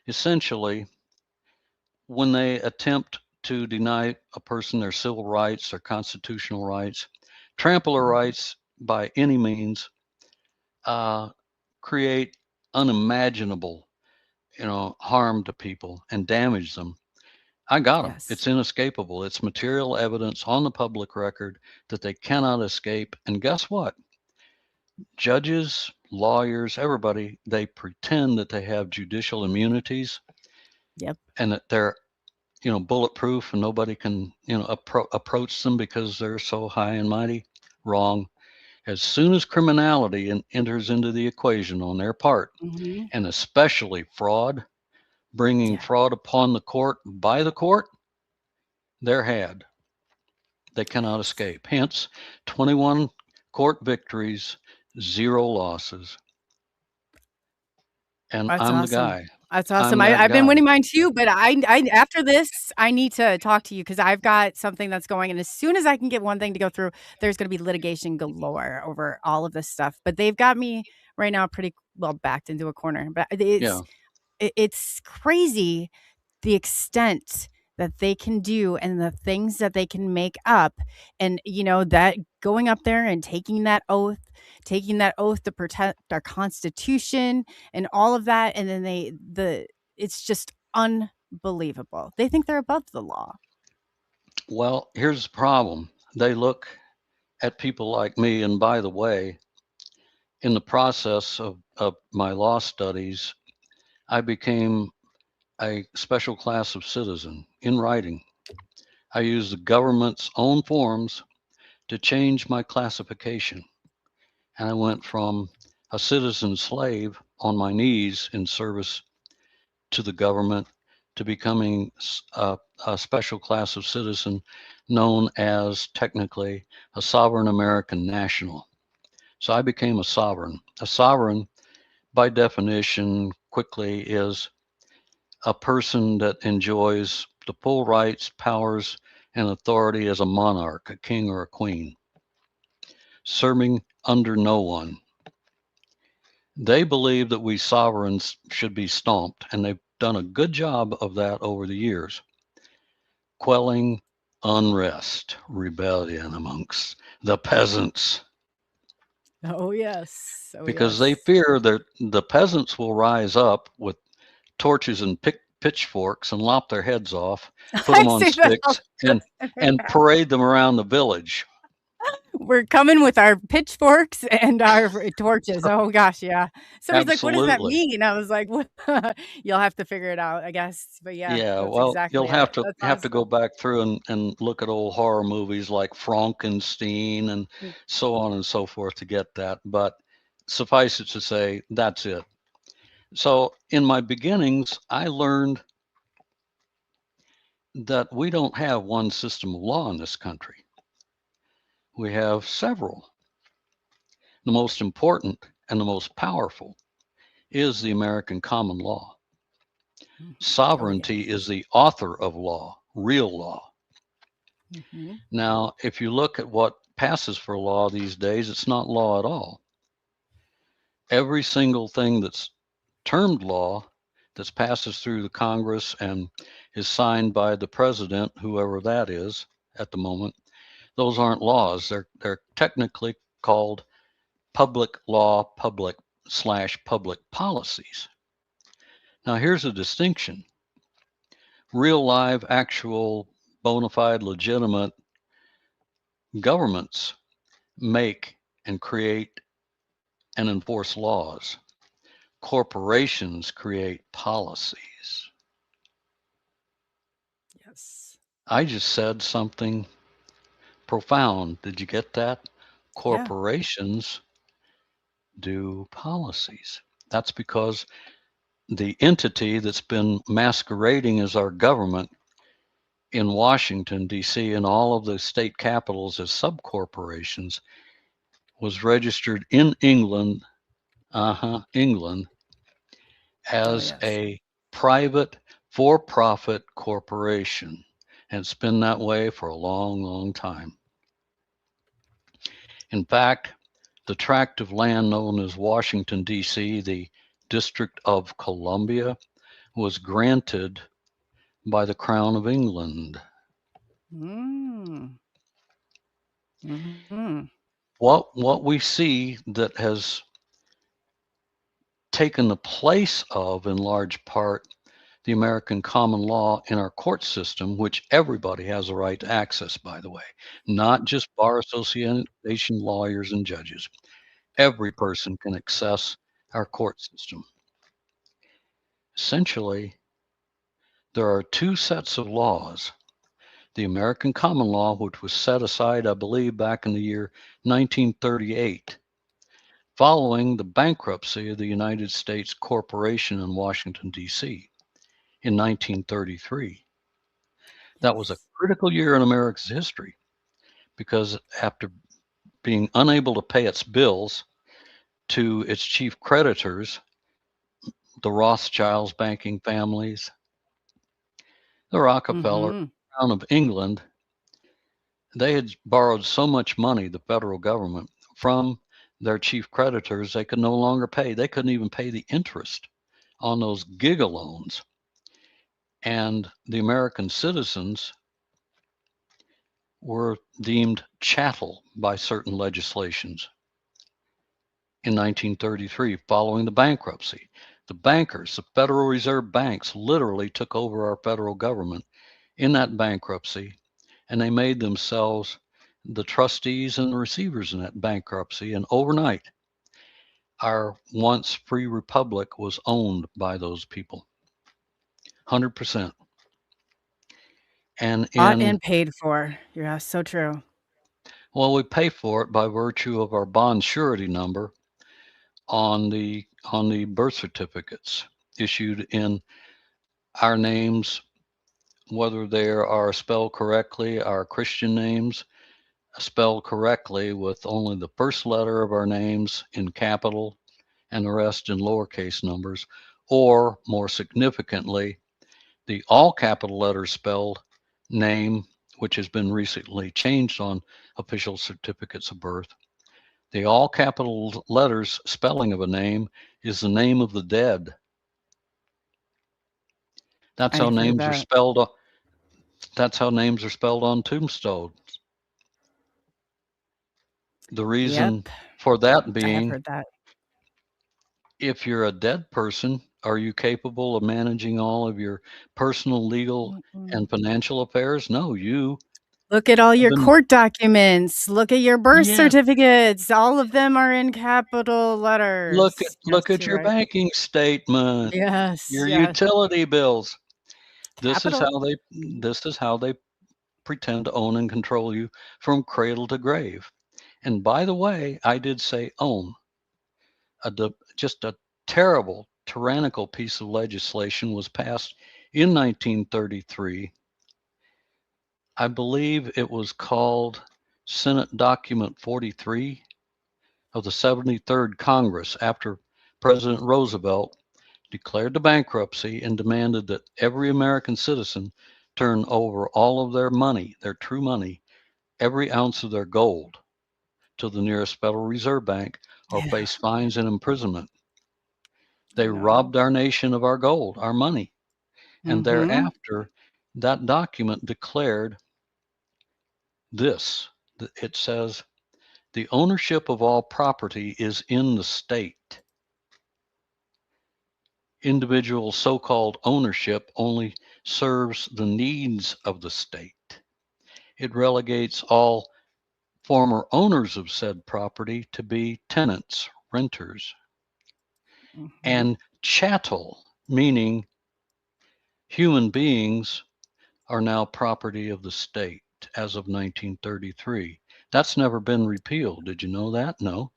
Essentially, when they attempt to deny a person their civil rights, their constitutional rights, trample their rights by any means, create unimaginable, harm to people and damage them. I got them. Yes. It's inescapable. It's material evidence on the public record that they cannot escape. And guess what? Judges, lawyers, everybody, they pretend that they have judicial immunities. Yep. And that they're, bulletproof and nobody can, approach them because they're so high and mighty. Wrong. As soon as criminality enters into the equation on their part, Mm-hmm. and especially fraud, bringing fraud upon the court by the court, they're had. They cannot escape. Hence, 21 court victories, 0 losses. And That's I'm awesome. the guy. That's awesome. I'm that I've been guy. winning mine too, but I after this, I need to talk to you because I've got something that's going. And as soon as I can get one thing to go through, there's going to be litigation galore over all of this stuff. But they've got me right now pretty well backed into a corner. But it's crazy the extent that they can do and the things that they can make up, and that going up there and taking that oath to protect our Constitution and all of that, and then it's just unbelievable. They think they're above the law. Well, here's the problem. They look at people like me, and by the way, in the process of my law studies, I became a special class of citizen in writing. I used the government's own forms to change my classification. And I went from a citizen slave on my knees in service to the government to becoming a special class of citizen known as technically a sovereign American national. So I became a sovereign. A sovereign, by definition, quickly is a person that enjoys the full rights, powers, and authority as a monarch, a king or a queen, serving under no one. They believe that we sovereigns should be stomped, and they've done a good job of that over the years, quelling unrest, rebellion amongst the peasants. Oh yes. Because they fear that the peasants will rise up with torches and pitchforks and lop their heads off, put them on sticks, and parade them around the village. We're coming with our pitchforks and our torches. Oh gosh, yeah. Somebody's like, "What does that mean?" I was like, "What?" You'll have to figure it out, I guess. But yeah, yeah. that's Well, exactly you'll have it. to That's have to go awesome. back through and look at old horror movies like Frankenstein and so on and so forth to get that. But suffice it to say, that's it. So in my beginnings, I learned that we don't have one system of law in this country. We have several. The most important and the most powerful is the American common law. Sovereignty is the author of law, real law. Now, if you look at what passes for law these days, it's not law at all. Every single thing that's termed law that passes through the Congress and is signed by the president, whoever that is at the moment, those aren't laws. They're technically called public law, public policies. Now here's a distinction. Real, live, actual, bona fide, legitimate governments make and create and enforce laws. Corporations create policies. Yes. I just said something profound. Did you get that? Corporations do policies. That's because the entity that's been masquerading as our government in Washington, D.C., and all of the state capitals as subcorporations was registered in England, as a private for-profit corporation. And it's been that way for a long, long time. In fact, the tract of land known as Washington, D.C., the District of Columbia, was granted by the Crown of England. What we see that has taken the place of, in large part, the American common law in our court system, which everybody has a right to access, by the way, not just bar association lawyers and judges. Every person can access our court system. Essentially, there are two sets of laws. The American common law, which was set aside, I believe, back in the year 1938, following the bankruptcy of the United States Corporation in Washington, D.C. in 1933. That was a critical year in America's history because after being unable to pay its bills to its chief creditors, the Rothschilds banking families, the Rockefeller, Crown of England, they had borrowed so much money, the federal government, from their chief creditors, they could no longer pay. They couldn't even pay the interest on those gigaloans. And the American citizens were deemed chattel by certain legislations in 1933 following the bankruptcy. The bankers, the Federal Reserve banks, literally took over our federal government in that bankruptcy, and they made themselves the trustees and the receivers in that bankruptcy. And overnight, our once free republic was owned by those people, 100%. And Bought and paid for. Yeah, so true. well, we pay for it by virtue of our bond surety number on the birth certificates issued in our names, whether they are spelled correctly, our Christian names spelled correctly with only the first letter of our names in capital and the rest in lowercase numbers, or more significantly, the all capital letters spelled name, which has been recently changed on official certificates of birth. The all capital letters spelling of a name is the name of the dead. That's how names are spelled. That's how names are spelled on tombstones. The reason for that being, I have heard that. if you're a dead person, are you capable of managing all of your personal, legal, and financial affairs? No, you look at all your court documents. Look at your birth certificates. All of them are in capital letters. Look at your banking statement. Yes. Your utility bills. Capital. This is how they pretend to own and control you from cradle to grave. And by the way, I did say own. Just a terrible, tyrannical piece of legislation was passed in 1933. I believe it was called Senate Document 43 of the 73rd Congress, after President Roosevelt declared the bankruptcy and demanded that every American citizen turn over all of their money, their true money, every ounce of their gold, to the nearest Federal Reserve Bank or face fines and imprisonment. They robbed our nation of our gold, our money. And thereafter, that document declared this. It says, the ownership of all property is in the state. Individual so-called ownership only serves the needs of the state. It relegates all former owners of said property to be tenants, renters. And chattel, meaning human beings, are now property of the state as of 1933. That's never been repealed. Did you know that? No.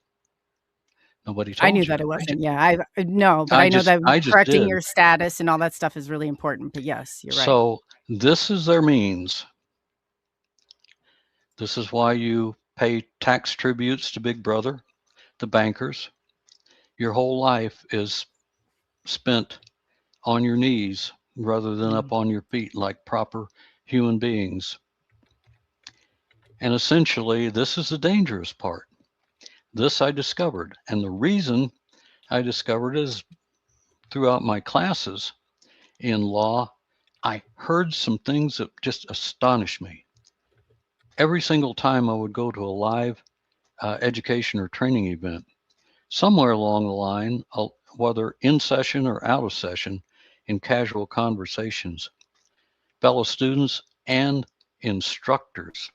Nobody told you. I knew that it wasn't. Yeah, I know that correcting your status and all that stuff is really important. But yes, you're right. So this is their means. This is why you pay tax tributes to Big Brother, the bankers. Your whole life is spent on your knees rather than up on your feet like proper human beings. And essentially, this is the dangerous part. This I discovered. And the reason I discovered is throughout my classes in law, I heard some things that just astonished me. Every single time I would go to a live education or training event, somewhere along the line, whether in session or out of session, in casual conversations, fellow students and instructors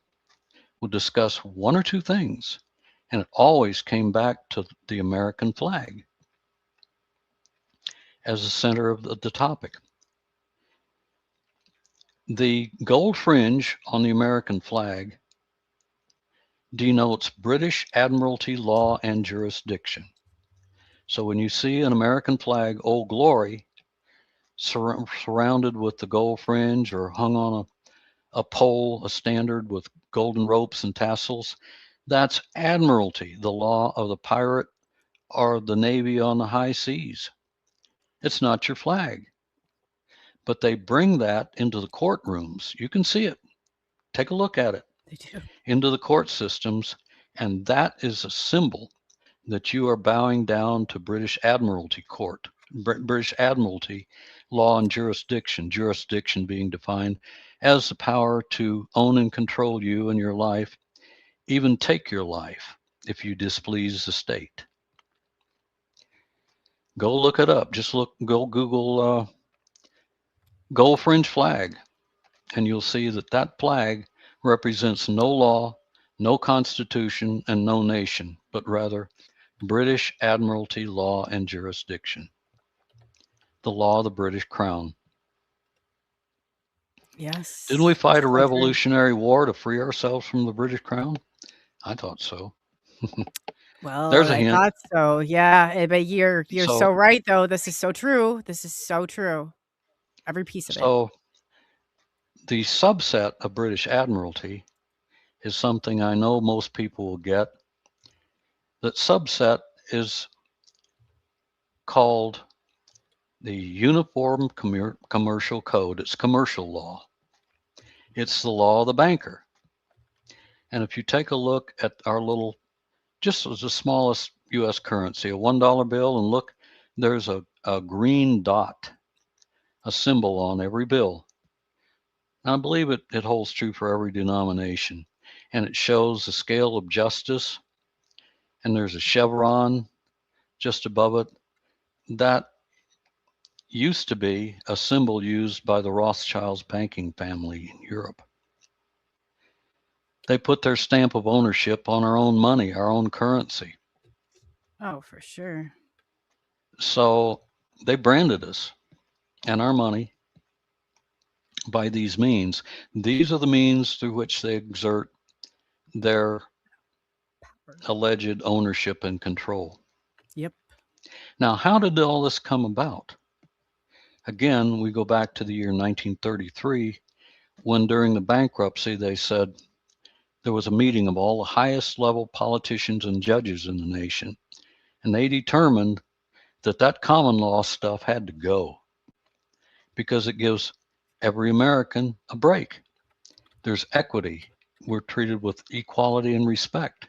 would discuss one or two things, and it always came back to the American flag as the center of the topic. The gold fringe on the American flag denotes British Admiralty law and jurisdiction. So when you see an American flag, Old Glory, surrounded with the gold fringe or hung on a pole, a standard with golden ropes and tassels, that's Admiralty, the law of the pirate or the Navy on the high seas. It's not your flag. But they bring that into the courtrooms. You can see it. Take a look at it. They do. Into the court systems, and that is a symbol that you are bowing down to British Admiralty Court, British Admiralty, Law and jurisdiction. Jurisdiction being defined as the power to own and control you and your life, even take your life if you displease the state. Go look it up. Just go Google gold fringe flag, and you'll see that that flag represents no law, no constitution, and no nation, but rather British Admiralty law and jurisdiction. The law of the British Crown. Yes. Didn't we fight a so true. revolutionary war to free ourselves from the British Crown? I thought so. Well, There's a I hint. thought so. Yeah, but you're So- so right though. This is so true. This is so true. Every piece of it. So the subset of British Admiralty is something I know most people will get. That subset is called the Uniform Commercial Code. It's commercial law. It's the law of the banker. And if you take a look at our little, just as the smallest US currency, a $1 bill, and look, there's a green dot, a symbol on every bill. And I believe it holds true for every denomination. And it shows the scale of justice. And there's a chevron just above it. That used to be a symbol used by the Rothschilds banking family in Europe. They put their stamp of ownership on our own money, our own currency. Oh, for sure. So they branded us and our money by these means. These are the means through which they exert their alleged ownership and control. Yep. Now, how did all this come about? Again, we go back to the year 1933, when during the bankruptcy, they said there was a meeting of all the highest level politicians and judges in the nation, and they determined that that common law stuff had to go because it gives every American a break. There's equity. We're treated with equality and respect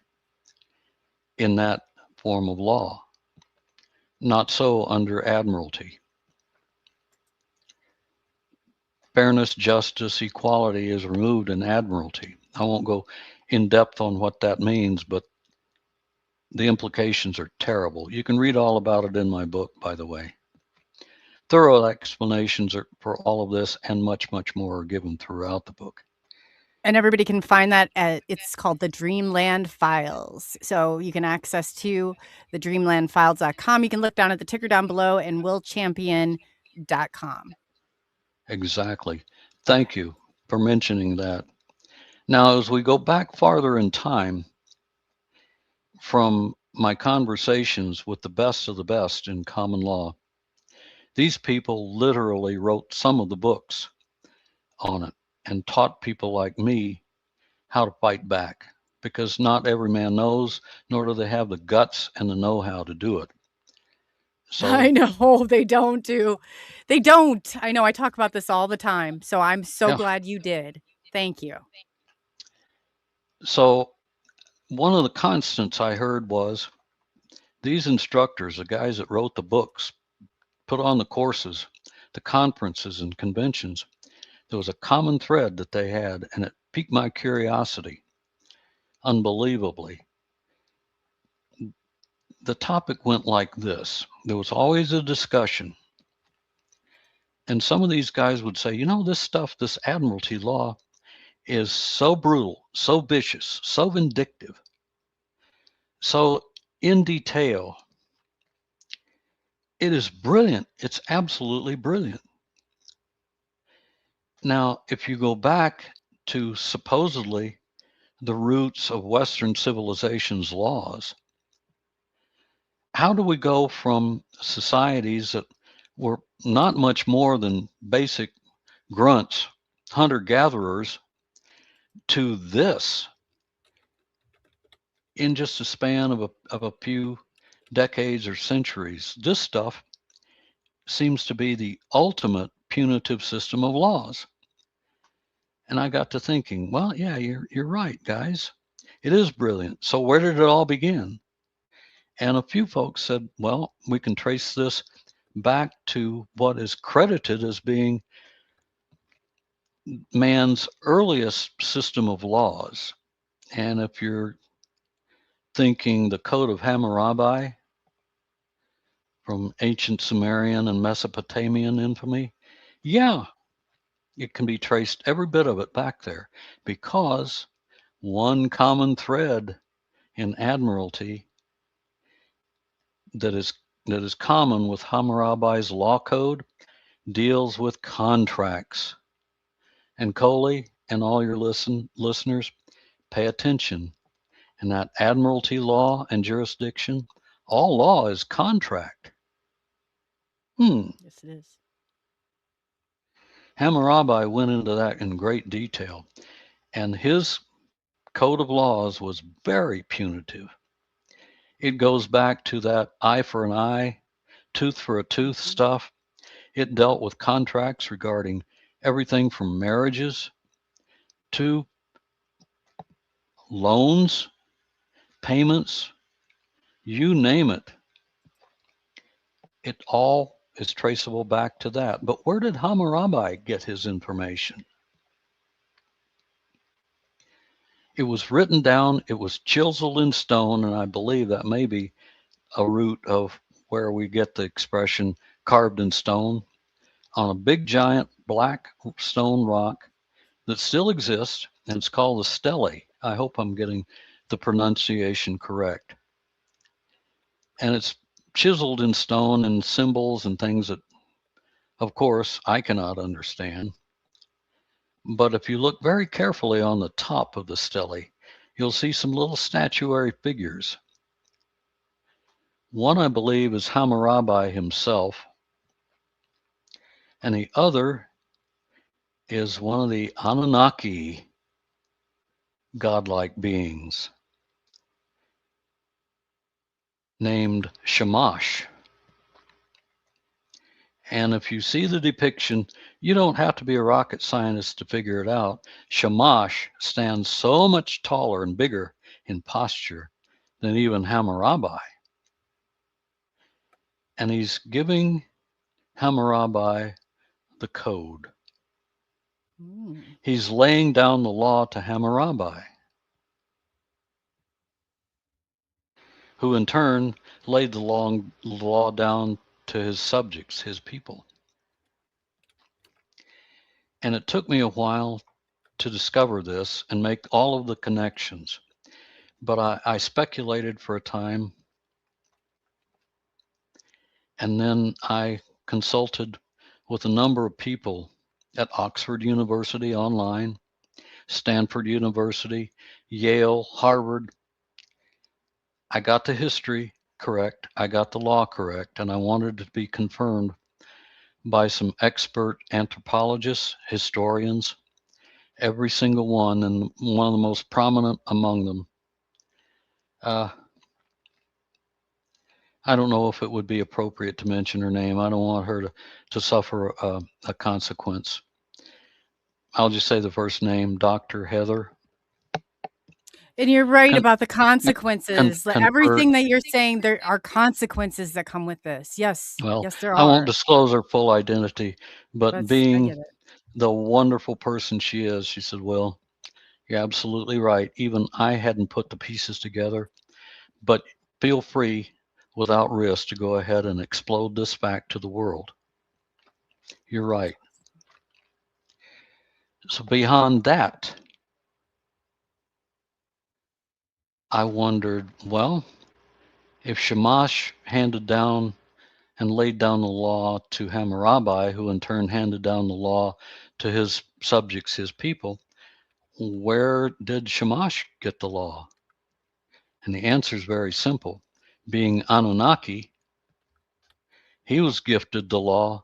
in that form of law. Not so under Admiralty. Fairness, justice, equality is removed in Admiralty. I won't go in depth on what that means, but the implications are terrible. You can read all about it in my book, by the way. Thorough explanations for all of this and much, much more are given throughout the book. And everybody can find that it's called the Dreamland Files. So you can access to the dreamlandfiles.com. You can look down at the ticker down below and willchampion.com. Exactly. Thank you for mentioning that. Now, as we go back farther in time from my conversations with the best of the best in common law, these people literally wrote some of the books on it and taught people like me how to fight back, because not every man knows, nor do they have the guts and the know-how to do it. So I know they don't do. They don't. I know I talk about this all the time. So I'm so Yeah. glad you did. Thank you. So one of the constants I heard was these instructors, the guys that wrote the books, put on the courses, the conferences and conventions, there was a common thread that they had, and it piqued my curiosity unbelievably. The topic went like this. There was always a discussion. And some of these guys would say, you know, this stuff, this Admiralty law is so brutal, so vicious, so vindictive, so in detail. It is brilliant. It's absolutely brilliant. Now, if you go back to supposedly the roots of Western civilization's laws, how do we go from societies that were not much more than basic grunts, hunter-gatherers, to this in just a span of a few decades or centuries? This stuff seems to be the ultimate punitive system of laws. And I got to thinking, well, yeah, you're right, guys. It is brilliant. So where did it all begin? And a few folks said, well, we can trace this back to what is credited as being man's earliest system of laws. And if you're thinking the Code of Hammurabi from ancient Sumerian and Mesopotamian infamy, yeah, it can be traced, every bit of it, back there, because one common thread in admiralty that is common with Hammurabi's law code deals with contracts. And Coley and all your listeners, pay attention. In that admiralty law and jurisdiction, all law is contract. Yes, it is. Hammurabi went into that in great detail, and his code of laws was very punitive. It goes back to that eye for an eye, tooth for a tooth stuff. It dealt with contracts regarding everything from marriages to loans, payments, you name it. It all is traceable back to that. But where did Hammurabi get his information? It was written down, it was chiseled in stone, and I believe that may be a root of where we get the expression carved in stone, on a big giant black stone rock that still exists, and it's called the stele. I hope I'm getting the pronunciation correct. And it's chiseled in stone and symbols and things that, of course, I cannot understand. But if you look very carefully on the top of the stele, you'll see some little statuary figures. One, I believe, is Hammurabi himself, and the other is one of the Anunnaki godlike beings named Shamash. And if you see the depiction, you don't have to be a rocket scientist to figure it out. Shamash stands so much taller and bigger in posture than even Hammurabi. And he's giving Hammurabi the code. He's laying down the law to Hammurabi, who in turn laid the law down to his subjects, his people. And it took me a while to discover this and make all of the connections. But I speculated for a time, and then I consulted with a number of people at Oxford University online, Stanford University, Yale, Harvard. I got the history correct, I got the law correct, and I wanted to be confirmed by some expert anthropologists, historians, every single one, and one of the most prominent among them. I don't know if it would be appropriate to mention her name. I don't want her to suffer a consequence. I'll just say the first name, Dr. Heather. And you're right about the consequences. Everything that you're saying, there are consequences that come with this. Yes. Well, yes, there are. I won't disclose her full identity, but I being get it. the wonderful person she is, she said, well, you're absolutely right. Even I hadn't put the pieces together, but feel free without risk to go ahead and explode this fact to the world. You're right. So beyond that, I wondered, well, if Shamash handed down and laid down the law to Hammurabi, who in turn handed down the law to his subjects, his people, where did Shamash get the law? And the answer is very simple. Being Anunnaki, he was gifted the law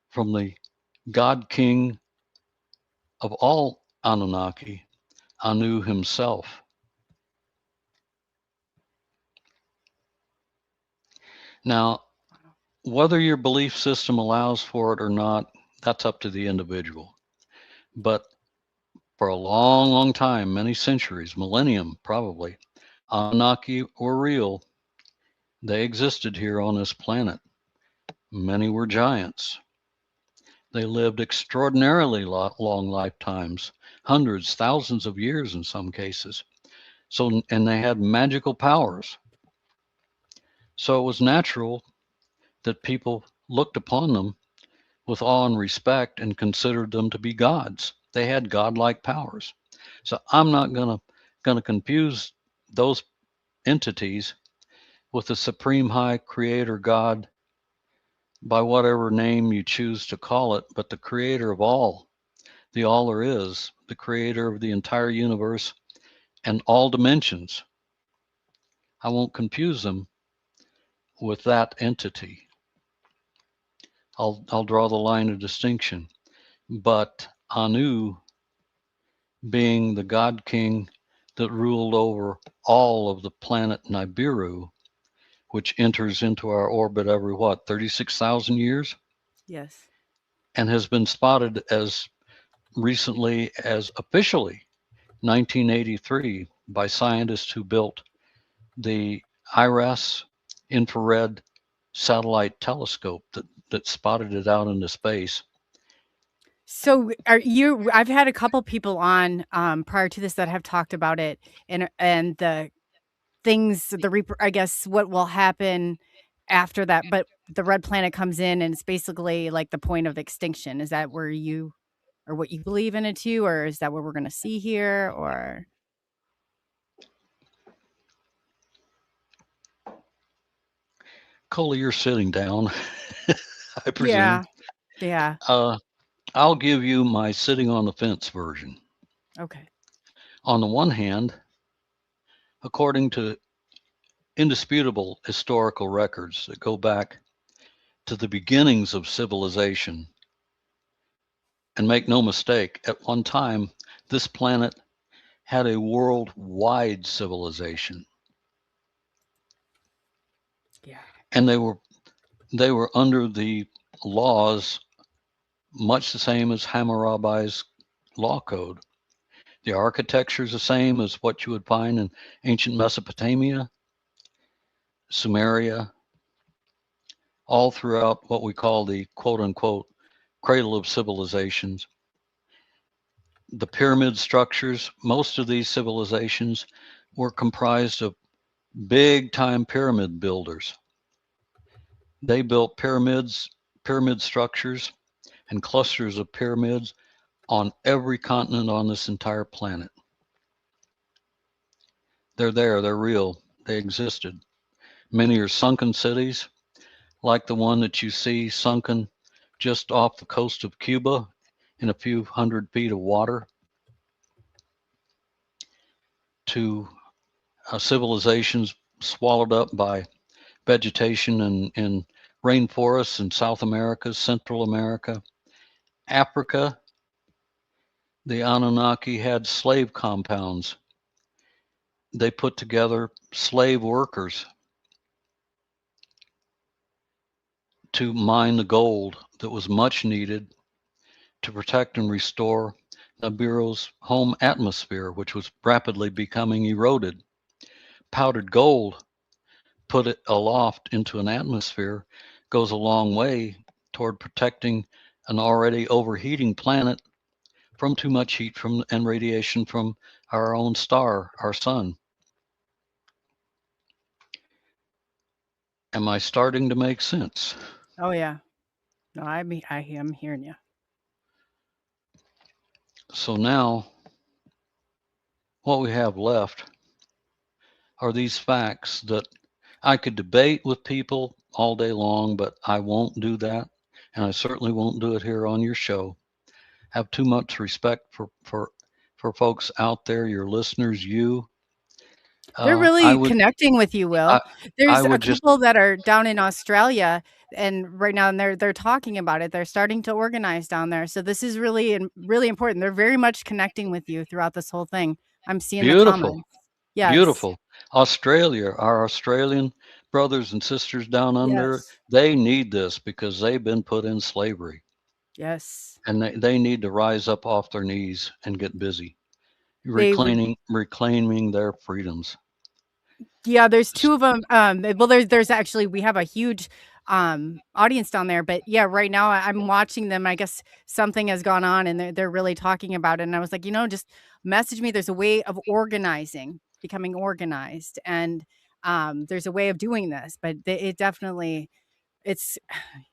from the God King of all Anunnaki, Anu himself. Now, whether your belief system allows for it or not, that's up to the individual. But for a long, long time, many centuries, millennium probably, Anunnaki were real. They existed here on this planet. Many were giants. They lived extraordinarily long lifetimes, hundreds, thousands of years in some cases. So, and they had magical powers. So it was natural that people looked upon them with awe and respect and considered them to be gods. They had godlike powers. So I'm not gonna confuse those entities with the supreme high creator God by whatever name you choose to call it, but the creator of all, the all there is, the creator of the entire universe and all dimensions. I won't confuse them with that entity. I'll draw the line of distinction. But Anu, being the God King that ruled over all of the planet Nibiru, which enters into our orbit every 36,000 years, Yes. and has been spotted as recently as officially 1983 by scientists who built the IRAS infrared satellite telescope that spotted it out into space. So I've had a couple people on prior to this that have talked about it and the things, I guess what will happen after that, but the red planet comes in and it's basically like the point of extinction. Is that where you or what you believe in it too, or is that what we're going to see here, or? Coley, you're sitting down, I presume. Yeah. I'll give you my sitting on the fence version. Okay. On the one hand, according to indisputable historical records that go back to the beginnings of civilization, and make no mistake, at one time, this planet had a worldwide civilization. Yeah. And they were under the laws much the same as Hammurabi's law code. The architecture is the same as what you would find in ancient Mesopotamia, Sumeria, all throughout what we call the quote unquote cradle of civilizations. The pyramid structures, most of these civilizations were comprised of big time pyramid builders. They built pyramid structures and clusters of pyramids on every continent on this entire planet. They're there, they're real, they existed. Many are sunken cities, like the one that you see sunken just off the coast of Cuba in a few hundred feet of water, to civilizations swallowed up by vegetation in rainforests in South America, Central America, Africa. The Anunnaki had slave compounds. They put together slave workers to mine the gold that was much needed to protect and restore Nibiru's home atmosphere, which was rapidly becoming eroded. Powdered gold, put it aloft into an atmosphere, goes a long way toward protecting an already overheating planet from too much heat and radiation from our own star, our sun. Am I starting to make sense? Oh yeah. No, I am hearing you. So now, what we have left are these facts that I could debate with people all day long, but I won't do that. And I certainly won't do it here on your show. Have too much respect for folks out there, your listeners, you. They're really connecting with you, Will. There's a couple that are down in Australia and right now, and they're talking about it. They're starting to organize down there. So this is really important. They're very much connecting with you throughout this whole thing. I'm seeing the comments. Yes. Beautiful. Australia, our Australian brothers and sisters down under, they need this because they've been put in slavery. Yes. And they need to rise up off their knees and get busy reclaiming their freedoms. Yeah, there's two of them. Well, there's actually, we have a huge audience down there. But yeah, right now I'm watching them. I guess something has gone on and they're really talking about it. And I was like, just message me. There's a way of becoming organized. And there's a way of doing this, but it definitely, it's,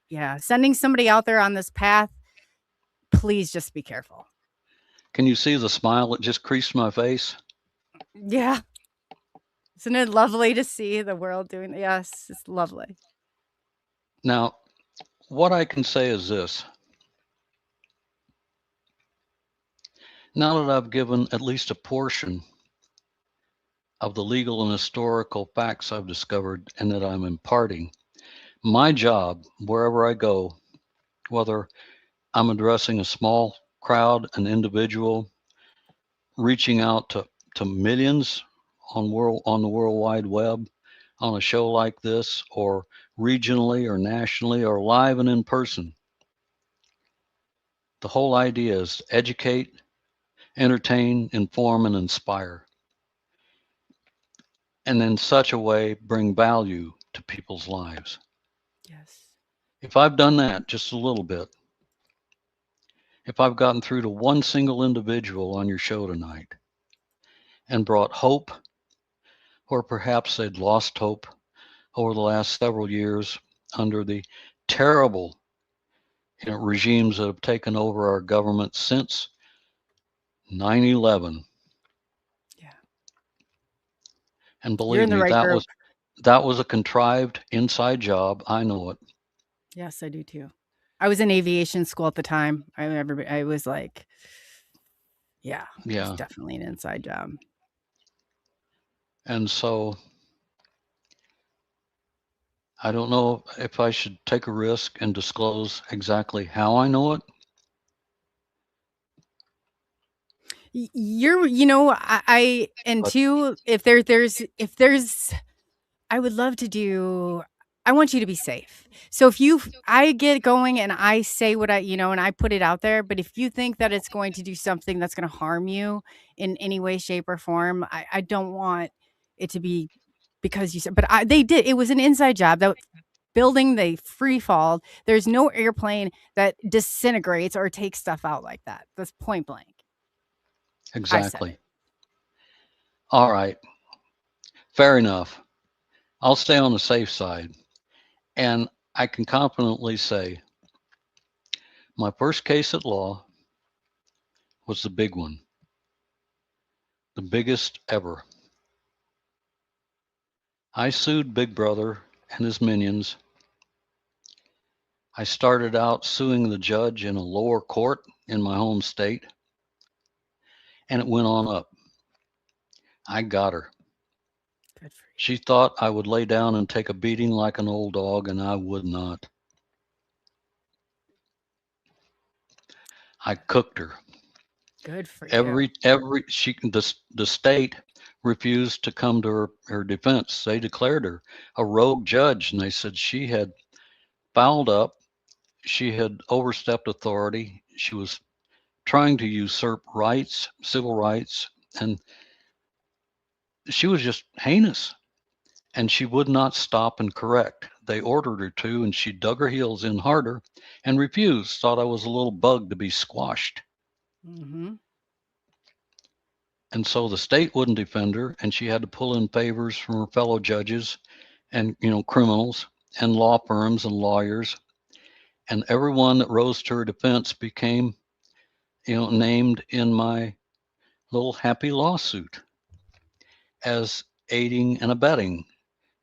yeah, sending somebody out there on this path. Please just be careful. Can you see the smile that just creased my face? Yeah. Isn't it lovely to see the world doing? Yes, it's lovely. Now, what I can say is this. Now that I've given at least a portion of the legal and historical facts I've discovered and that I'm imparting, my job, wherever I go, whether I'm addressing a small crowd, an individual, reaching out to millions on the World Wide Web on a show like this, or regionally or nationally or live and in person, the whole idea is to educate, entertain, inform, and inspire, and in such a way bring value to people's lives. Yes. If I've done that just a little bit, if I've gotten through to one single individual on your show tonight and brought hope, or perhaps they'd lost hope over the last several years under the terrible regimes that have taken over our government since 9/11. Yeah. And You're believe in the me, right group. that was a contrived inside job. I know it. Yes, I do too. I was in aviation school at the time. I was like, yeah, Yeah. it's definitely an inside job. And so I don't know if I should take a risk and disclose exactly how I know it. And But- two, if there's, I would love to do, I want you to be safe. So if I get going and I say what and I put it out there, but if you think that it's going to do something that's going to harm you in any way, shape, or form, I don't want it to be because you said, but they did, it was an inside job. That building, they free fall. There's no airplane that disintegrates or takes stuff out like that. That's point blank. Exactly. All right. Fair enough. I'll stay on the safe side. And I can confidently say my first case at law was the big one, the biggest ever. I sued Big Brother and his minions. I started out suing the judge in a lower court in my home state, and it went on up. I got her. Good for you. She thought I would lay down and take a beating like an old dog, and I would not. I cooked her. Good for you. The state refused to come to her defense. They declared her a rogue judge, and they said she had fouled up. She had overstepped authority. She was trying to usurp rights, civil rights, and she was just heinous. And she would not stop and correct. They ordered her to, and she dug her heels in harder and refused, thought I was a little bug to be squashed. Mm-hmm. And so the state wouldn't defend her, and she had to pull in favors from her fellow judges and, criminals and law firms and lawyers. And everyone that rose to her defense became, named in my little happy lawsuit as aiding and abetting.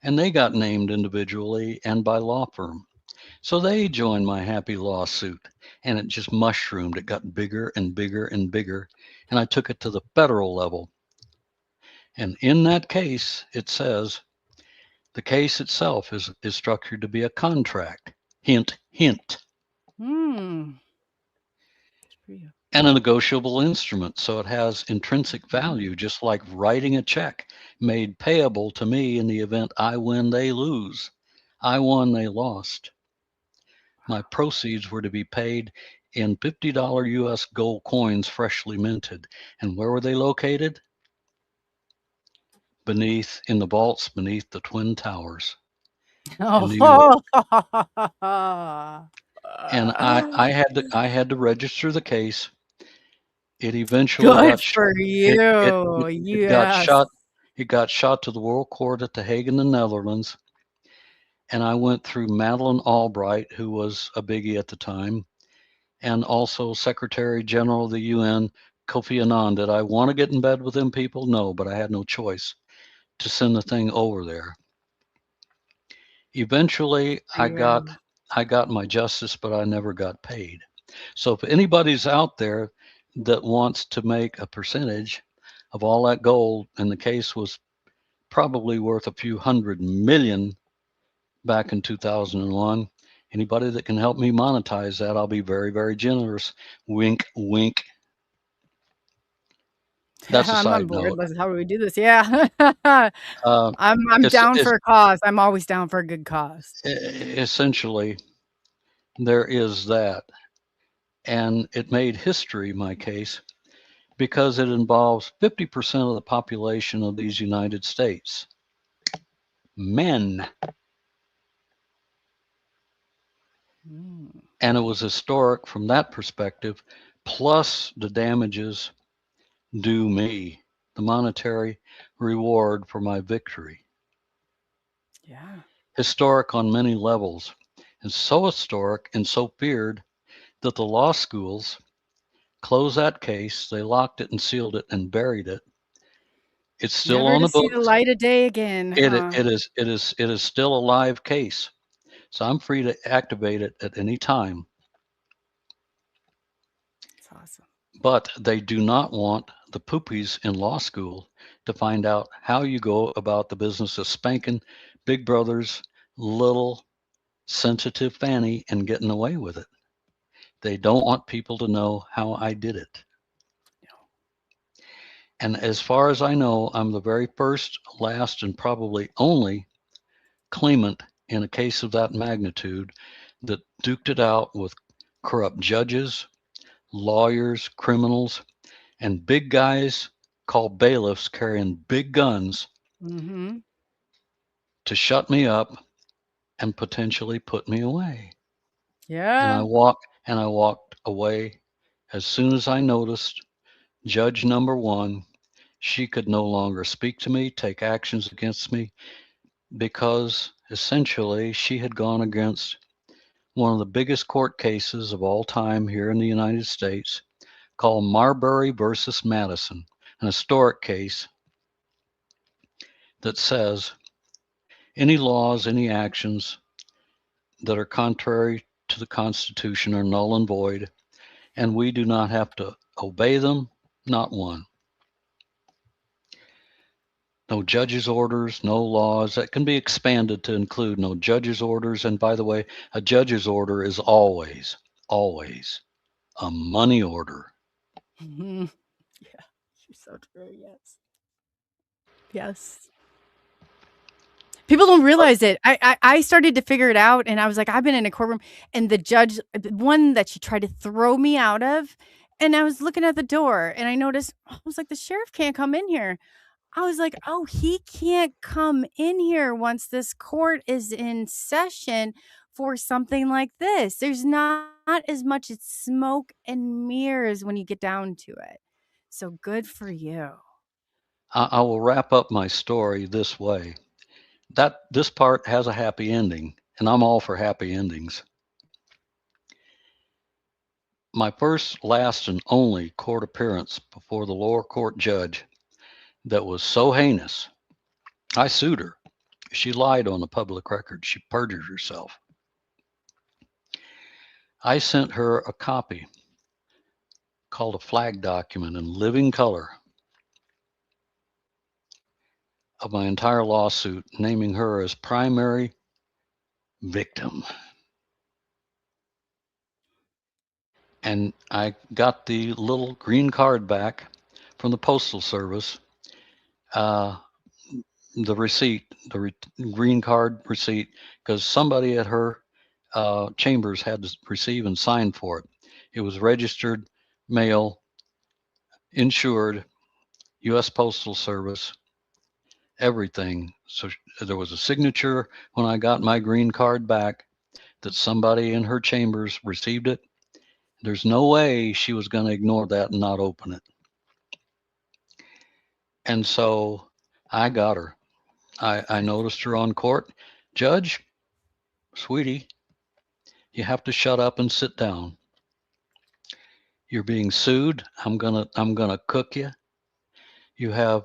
And they got named individually and by law firm. So they joined my happy lawsuit, and it just mushroomed. It got bigger and bigger and bigger. And I took it to the federal level. And in that case, it says the case itself is structured to be a contract. Hint, hint. Good for you. And a negotiable instrument. So it has intrinsic value, just like writing a check made payable to me in the event I win, they lose. I won, they lost. My proceeds were to be paid in $50 US gold coins freshly minted. And where were they located? In the vaults beneath the Twin Towers. in New York. Oh. And I had to register the case. It eventually Good got shot. for you. It got Yes. shot. It got shot to the World Court at The Hague in the Netherlands. And I went through Madeleine Albright, who was a biggie at the time, and also Secretary General of the UN, Kofi Annan. Did I want to get in bed with them people? No, but I had no choice to send the thing over there. Eventually, For you. I got my justice, but I never got paid. So if anybody's out there that wants to make a percentage of all that gold, and the case was probably worth a few $100 million back in 2001, anybody that can help me monetize that, I'll be very, very generous. Wink, wink. That's a I'm on side board. note. Let's how do we do this? Yeah. Uh, I'm it's, down it's for a cause. I'm always down for a good cause. essentially there is that, and it made history, my case, because it involves 50% of the population of these United States. Men. Mm. And it was historic from that perspective, plus the damages due me, the monetary reward for my victory. Yeah. Historic on many levels, and so historic and so feared that the law schools closed that case. They locked it and sealed it and buried it. It's still Never on to the see the books. light of day again, huh? It is still a live case. So I'm free to activate it at any time. It's awesome. But they do not want the poopies in law school to find out how you go about the business of spanking Big Brother's little sensitive Fanny and getting away with it. They don't want people to know how I did it. And as far as I know, I'm the very first, last, and probably only claimant in a case of that magnitude that duked it out with corrupt judges, lawyers, criminals, and big guys called bailiffs carrying big guns Mm-hmm. to shut me up and potentially put me away. And Yeah. I walked away as soon as I noticed judge number one, she could no longer speak to me, take actions against me, because essentially she had gone against one of the biggest court cases of all time here in the United States called Marbury versus Madison, an historic case that says any laws, any actions that are contrary to the Constitution are null and void, and we do not have to obey them, not one. No judge's orders, no laws. That can be expanded to include no judge's orders. And by the way, a judge's order is always, always a money order. Mm-hmm. Yeah. You're so true. Yes. Yes. People don't realize it. I started to figure it out, and I was like, I've been in a courtroom, and the judge, the one that she tried to throw me out of, and I was looking at the door, and I noticed, I was like, the sheriff can't come in here. I was like, oh, he can't come in here once this court is in session for something like this. There's not as much as smoke and mirrors when you get down to it. So good for you. I will wrap up my story this way. This part has a happy ending, and I'm all for happy endings. My first, last, and only court appearance before the lower court judge that was so heinous, I sued her. She lied on the public record. She perjured herself. I sent her a copy called a flag document in living color of my entire lawsuit, naming her as primary victim. And I got the little green card back from the Postal Service, the receipt, green card receipt, because somebody at her chambers had to receive and sign for it. It was registered mail, insured, U.S. Postal Service, everything. So there was a signature when I got my green card back that somebody in her chambers received it. There's no way she was going to ignore that and not open it. And so I got her. I noticed her on court. Judge, sweetie, you have to shut up and sit down. You're being sued. I'm gonna cook you. You have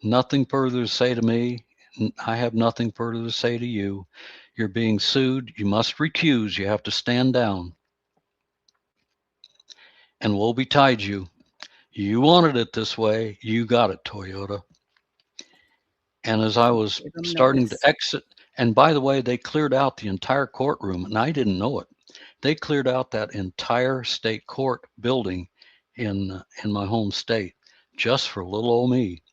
nothing further to say to me. I have nothing further to say to you. You're being sued. You must recuse. You have to stand down. And woe betide you. You wanted it this way. You got it, Toyota. And as I was Give 'em starting to notice. exit, and by the way, they cleared out the entire courtroom, and I didn't know it. They cleared out that entire state court building in my home state just for little old me.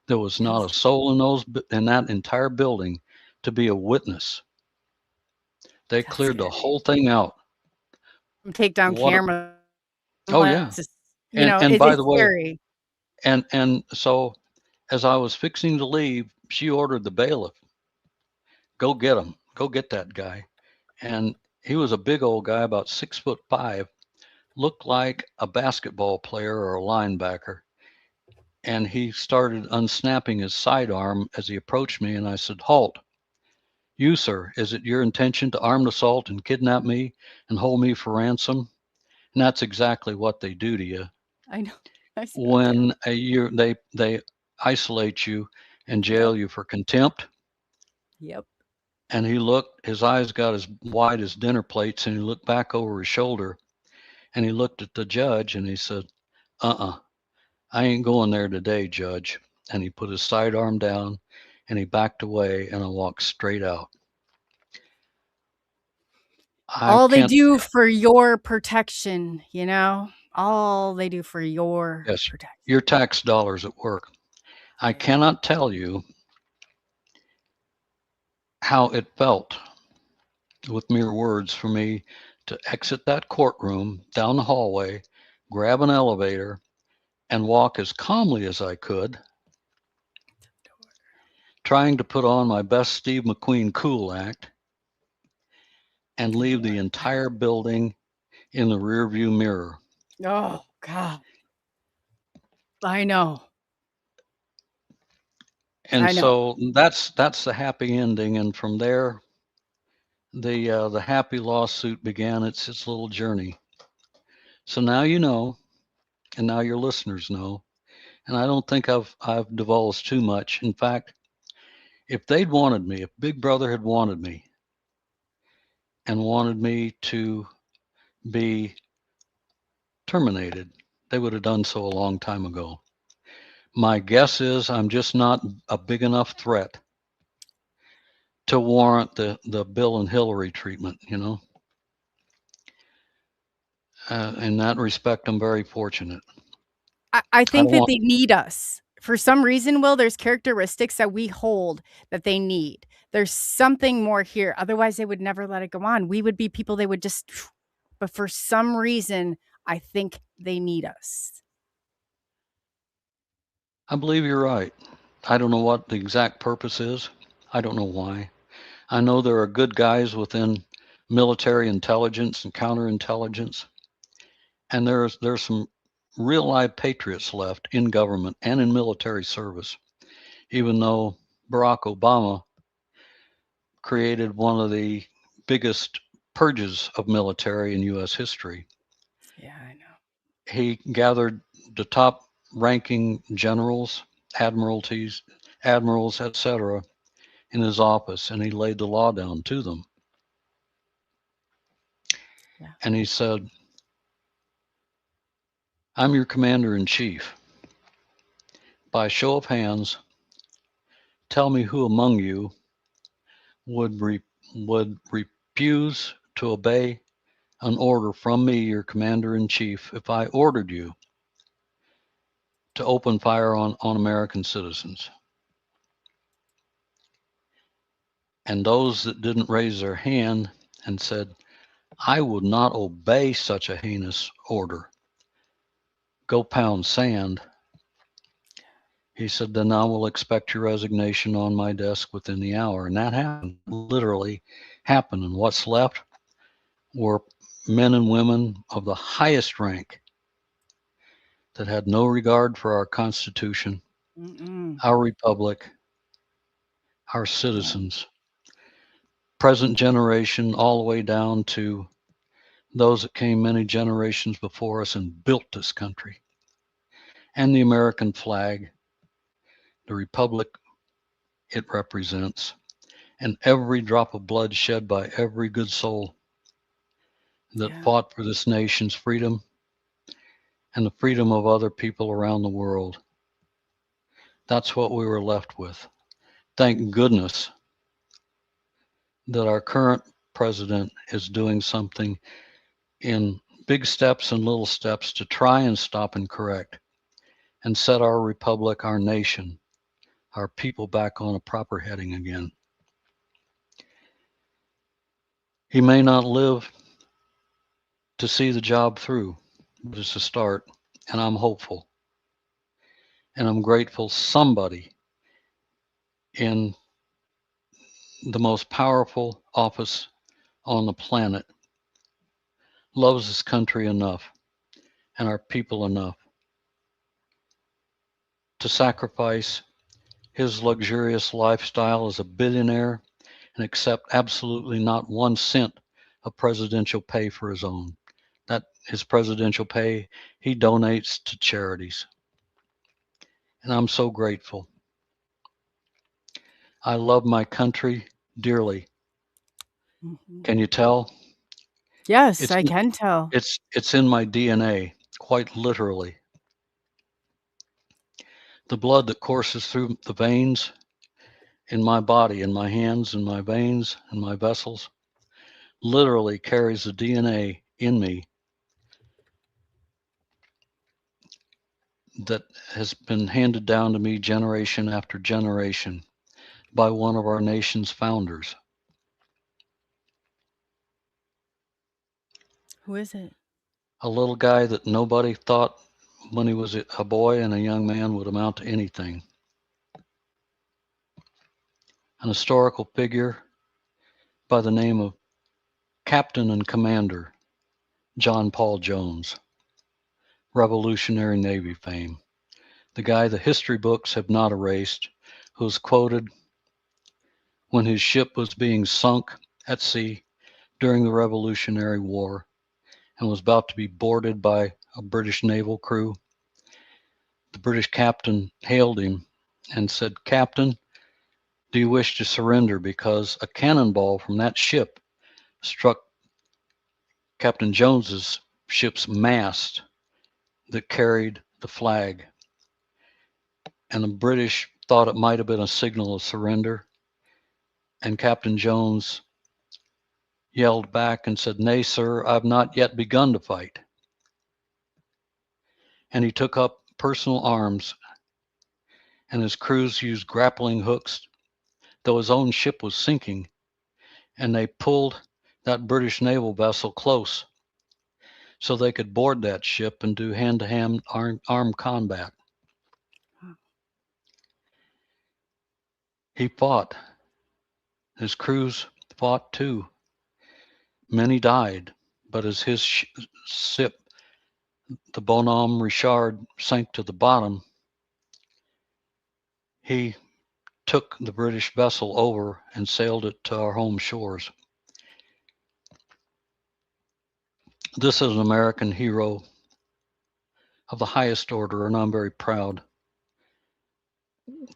There was not a soul in that entire building to be a witness. They That's cleared the scary. whole thing out. Take down What? cameras. Oh yeah. It's just, you know, And it by is the way, scary. and so as I was fixing to leave, she ordered the bailiff, go get him, go get that guy. And he was a big old guy, about 6'5", looked like a basketball player or a linebacker. And he started unsnapping his sidearm as he approached me, and I said, "Halt. You, sir, is it your intention to armed assault and kidnap me and hold me for ransom?" And that's exactly what they do to you I know. I said, when they isolate you and jail you for contempt. Yep. And he looked, his eyes got as wide as dinner plates, and he looked back over his shoulder, and he looked at the judge, and he said, I ain't going there today, Judge. And he put his sidearm down, and he backed away, and I walked straight out. All they do for your protection, you know? All they do for your Yes, protection. your tax dollars at work. I cannot tell you how it felt with mere words for me to exit that courtroom, down the hallway, grab an elevator, and walk as calmly as I could, trying to put on my best Steve McQueen cool act, and leave the entire building in the rearview mirror. Oh, God. I know. And I know. so that's the happy ending. And from there, the happy lawsuit began its little journey. So now you know, and now your listeners know. And I don't think I've divulged too much. In fact, if they'd wanted me, if Big Brother had wanted me and wanted me to be terminated, they would have done so a long time ago. My guess is I'm just not a big enough threat to warrant the Bill and Hillary treatment, you know. In that respect, I'm very fortunate. I think that they need us. For some reason, Will, there's characteristics that we hold that they need. There's something more here. Otherwise, they would never let it go on. We would be people they would just, but for some reason, I think they need us. I believe you're right. I don't know what the exact purpose is. I don't know why. I know there are good guys within military intelligence and counterintelligence, and there's some real live patriots left in government and in military service, even though Barack Obama created one of the biggest purges of military in U.S. history. Yeah, I know. He gathered the top ranking generals, admirals, etc., in his office, and he laid the law down to them. Yeah. And he said, "I'm your commander in chief. By show of hands, tell me who among you would refuse to obey an order from me, your commander in chief, if I ordered you to open fire on American citizens." And those that didn't raise their hand and said, "I would not obey such a heinous order," go pound sand. He said, then I will expect your resignation on my desk within the hour. And that happened, literally happened. And what's left were men and women of the highest rank that had no regard for our Constitution, our republic, our citizens, present generation, all the way down to those that came many generations before us and built this country. And the American flag, the republic it represents, and every drop of blood shed by every good soul that fought for this nation's freedom and the freedom of other people around the world. That's what we were left with. Thank goodness that our current president is doing something in big steps and little steps to try and stop and correct and set our republic, our nation, our people back on a proper heading again. He may not live to see the job through, but it's a start, and I'm hopeful. And I'm grateful somebody in the most powerful office on the planet loves this country enough and our people enough to sacrifice his luxurious lifestyle as a billionaire and accept absolutely not 1 cent of presidential pay for his own. That his presidential pay, he donates to charities. And I'm so grateful. I love my country dearly. Can you tell? Yes, I can tell. It's in my DNA, quite literally. The blood that courses through the veins in my body, in my hands, in my veins, in my vessels, literally carries the DNA in me that has been handed down to me generation after generation by one of our nation's founders. Who is it? A little guy that nobody thought when he was a boy and a young man would amount to anything. An historical figure by the name of Captain and Commander John Paul Jones, Revolutionary Navy fame. The guy the history books have not erased, who was quoted when his ship was being sunk at sea during the Revolutionary War and was about to be boarded by a British naval crew. The British captain hailed him and said, "Captain, do you wish to surrender?" Because a cannonball from that ship struck Captain Jones's ship's mast that carried the flag. And the British thought it might have been a signal of surrender. And Captain Jones yelled back and said, "Nay, sir, I've not yet begun to fight." And he took up personal arms, and his crews used grappling hooks, though his own ship was sinking, and they pulled that British naval vessel close so they could board that ship and do hand-to-hand armed combat. He fought. His crews fought too. Many died, but as his ship, the Bonhomme Richard, sank to the bottom, he took the British vessel over and sailed it to our home shores. This is an American hero of the highest order, and I'm very proud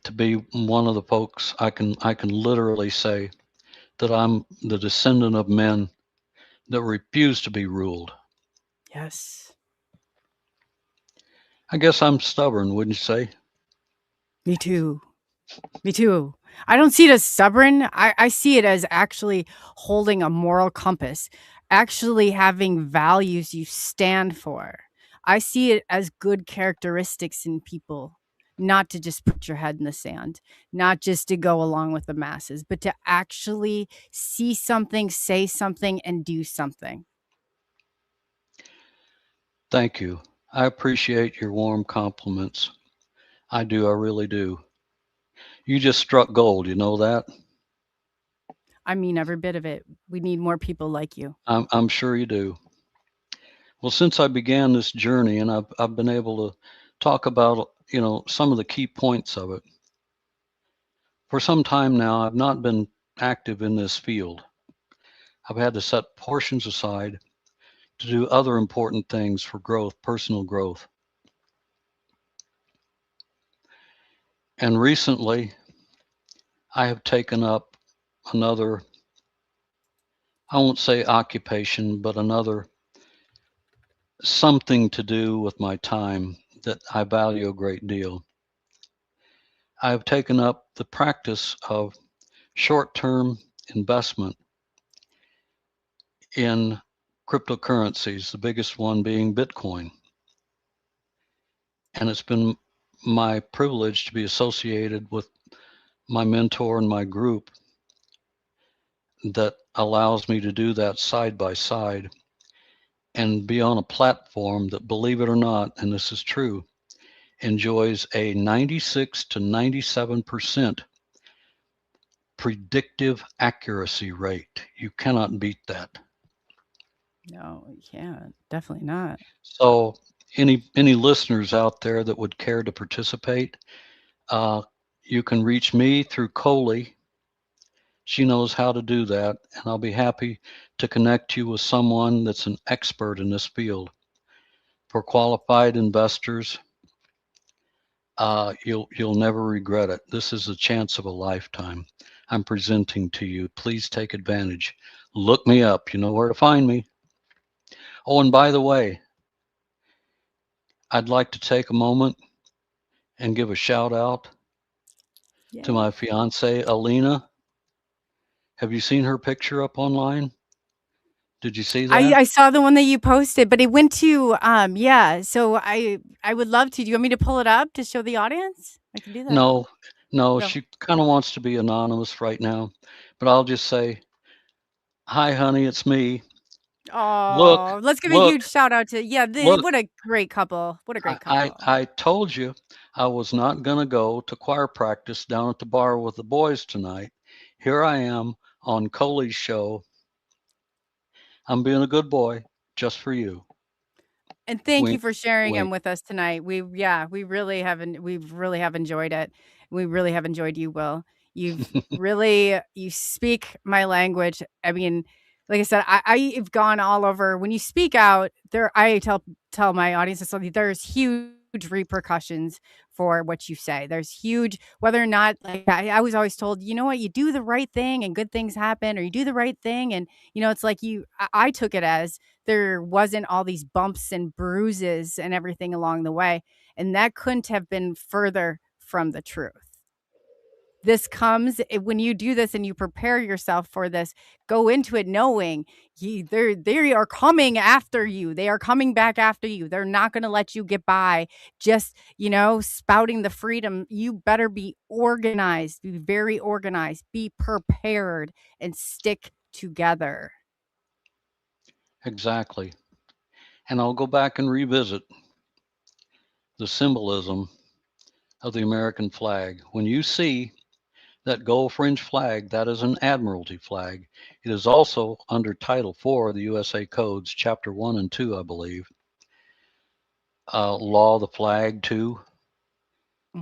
to be one of the folks. I can literally say that I'm the descendant of men that refuse to be ruled. Yes. I guess I'm stubborn, wouldn't you say? Me too. Me too. I don't see it as stubborn. I see it as actually holding a moral compass, actually having values you stand for. I see it as good characteristics in people, not to just put your head in the sand, not just to go along with the masses, but to actually see something, say something, and do something. Thank you. I appreciate your warm compliments. I do. I really do. You just struck gold. You know that? I mean, every bit of it. We need more people like you. I'm sure you do. Well, since I began this journey, and I've been able to talk about some of the key points of it. For some time now, I've not been active in this field. I've had to set portions aside to do other important things for growth, personal growth. And recently, I have taken up another, I won't say occupation, but another something to do with my time that I value a great deal. I have taken up the practice of short-term investment in cryptocurrencies, the biggest one being Bitcoin. And it's been my privilege to be associated with my mentor and my group that allows me to do that side by side and be on a platform that, believe it or not, and this is true, enjoys a 96 to 97% predictive accuracy rate. You cannot beat that. No, you can't. Definitely not. So any listeners out there that would care to participate, you can reach me through Coley. She knows how to do that, and I'll be happy to connect you with someone that's an expert in this field. For qualified investors, you'll never regret it. This is a chance of a lifetime I'm presenting to you. Please take advantage. Look me up. You know where to find me. Oh, and by the way, I'd like to take a moment and give a shout out to my fiance, Alina. Have you seen her picture up online? Did you see that? I saw the one that you posted, but it went to yeah. So I would love to. Do you want me to pull it up to show the audience? I can do that. No, No. she kind of wants to be anonymous right now, but I'll just say, hi, honey, it's me. Oh, let's give a look, huge shout out to look. what a great couple. What a great couple. I told you I was not going to go to choir practice down at the bar with the boys tonight. Here I am on Coley's show. I'm being a good boy just for you. And thank you Wink, for sharing them wink. with us tonight. We really have enjoyed it. We really have enjoyed you, Will. You've really you speak my language. I mean, like I said, I've gone all over. When you speak out, I tell my audience something. There's huge repercussions for what you say. There's huge, whether or not, like I was always told, you know what, you do the right thing and good things happen, or you do the right thing and it's like I took it as there wasn't all these bumps and bruises and everything along the way, and that couldn't have been further from the truth. This comes when you do this and you prepare yourself for this. Go into it knowing they are coming after you. They are coming back after you. They're not going to let you get by just, spouting the freedom. You better be organized, be very organized, be prepared, and stick together. Exactly. And I'll go back and revisit the symbolism of the American flag. When you see that gold fringe flag, that is an admiralty flag. It is also under Title IV of the USA Codes, Chapter 1 and 2, I believe. Law of the Flag 2.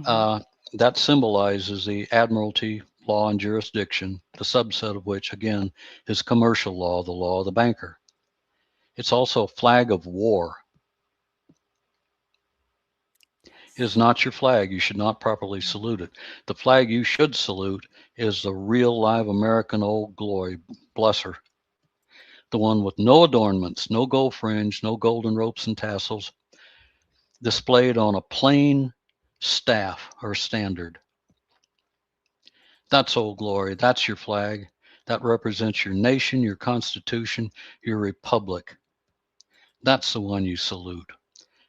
That symbolizes the admiralty, law, and jurisdiction, the subset of which, again, is commercial law, the law of the banker. It's also a flag of war. It is not your flag. You should not properly salute it. The flag you should salute is the real live American Old Glory, bless her. The one with no adornments, no gold fringe, no golden ropes and tassels, displayed on a plain staff or standard. That's Old Glory. That's your flag. That represents your nation, your constitution, your republic. That's the one you salute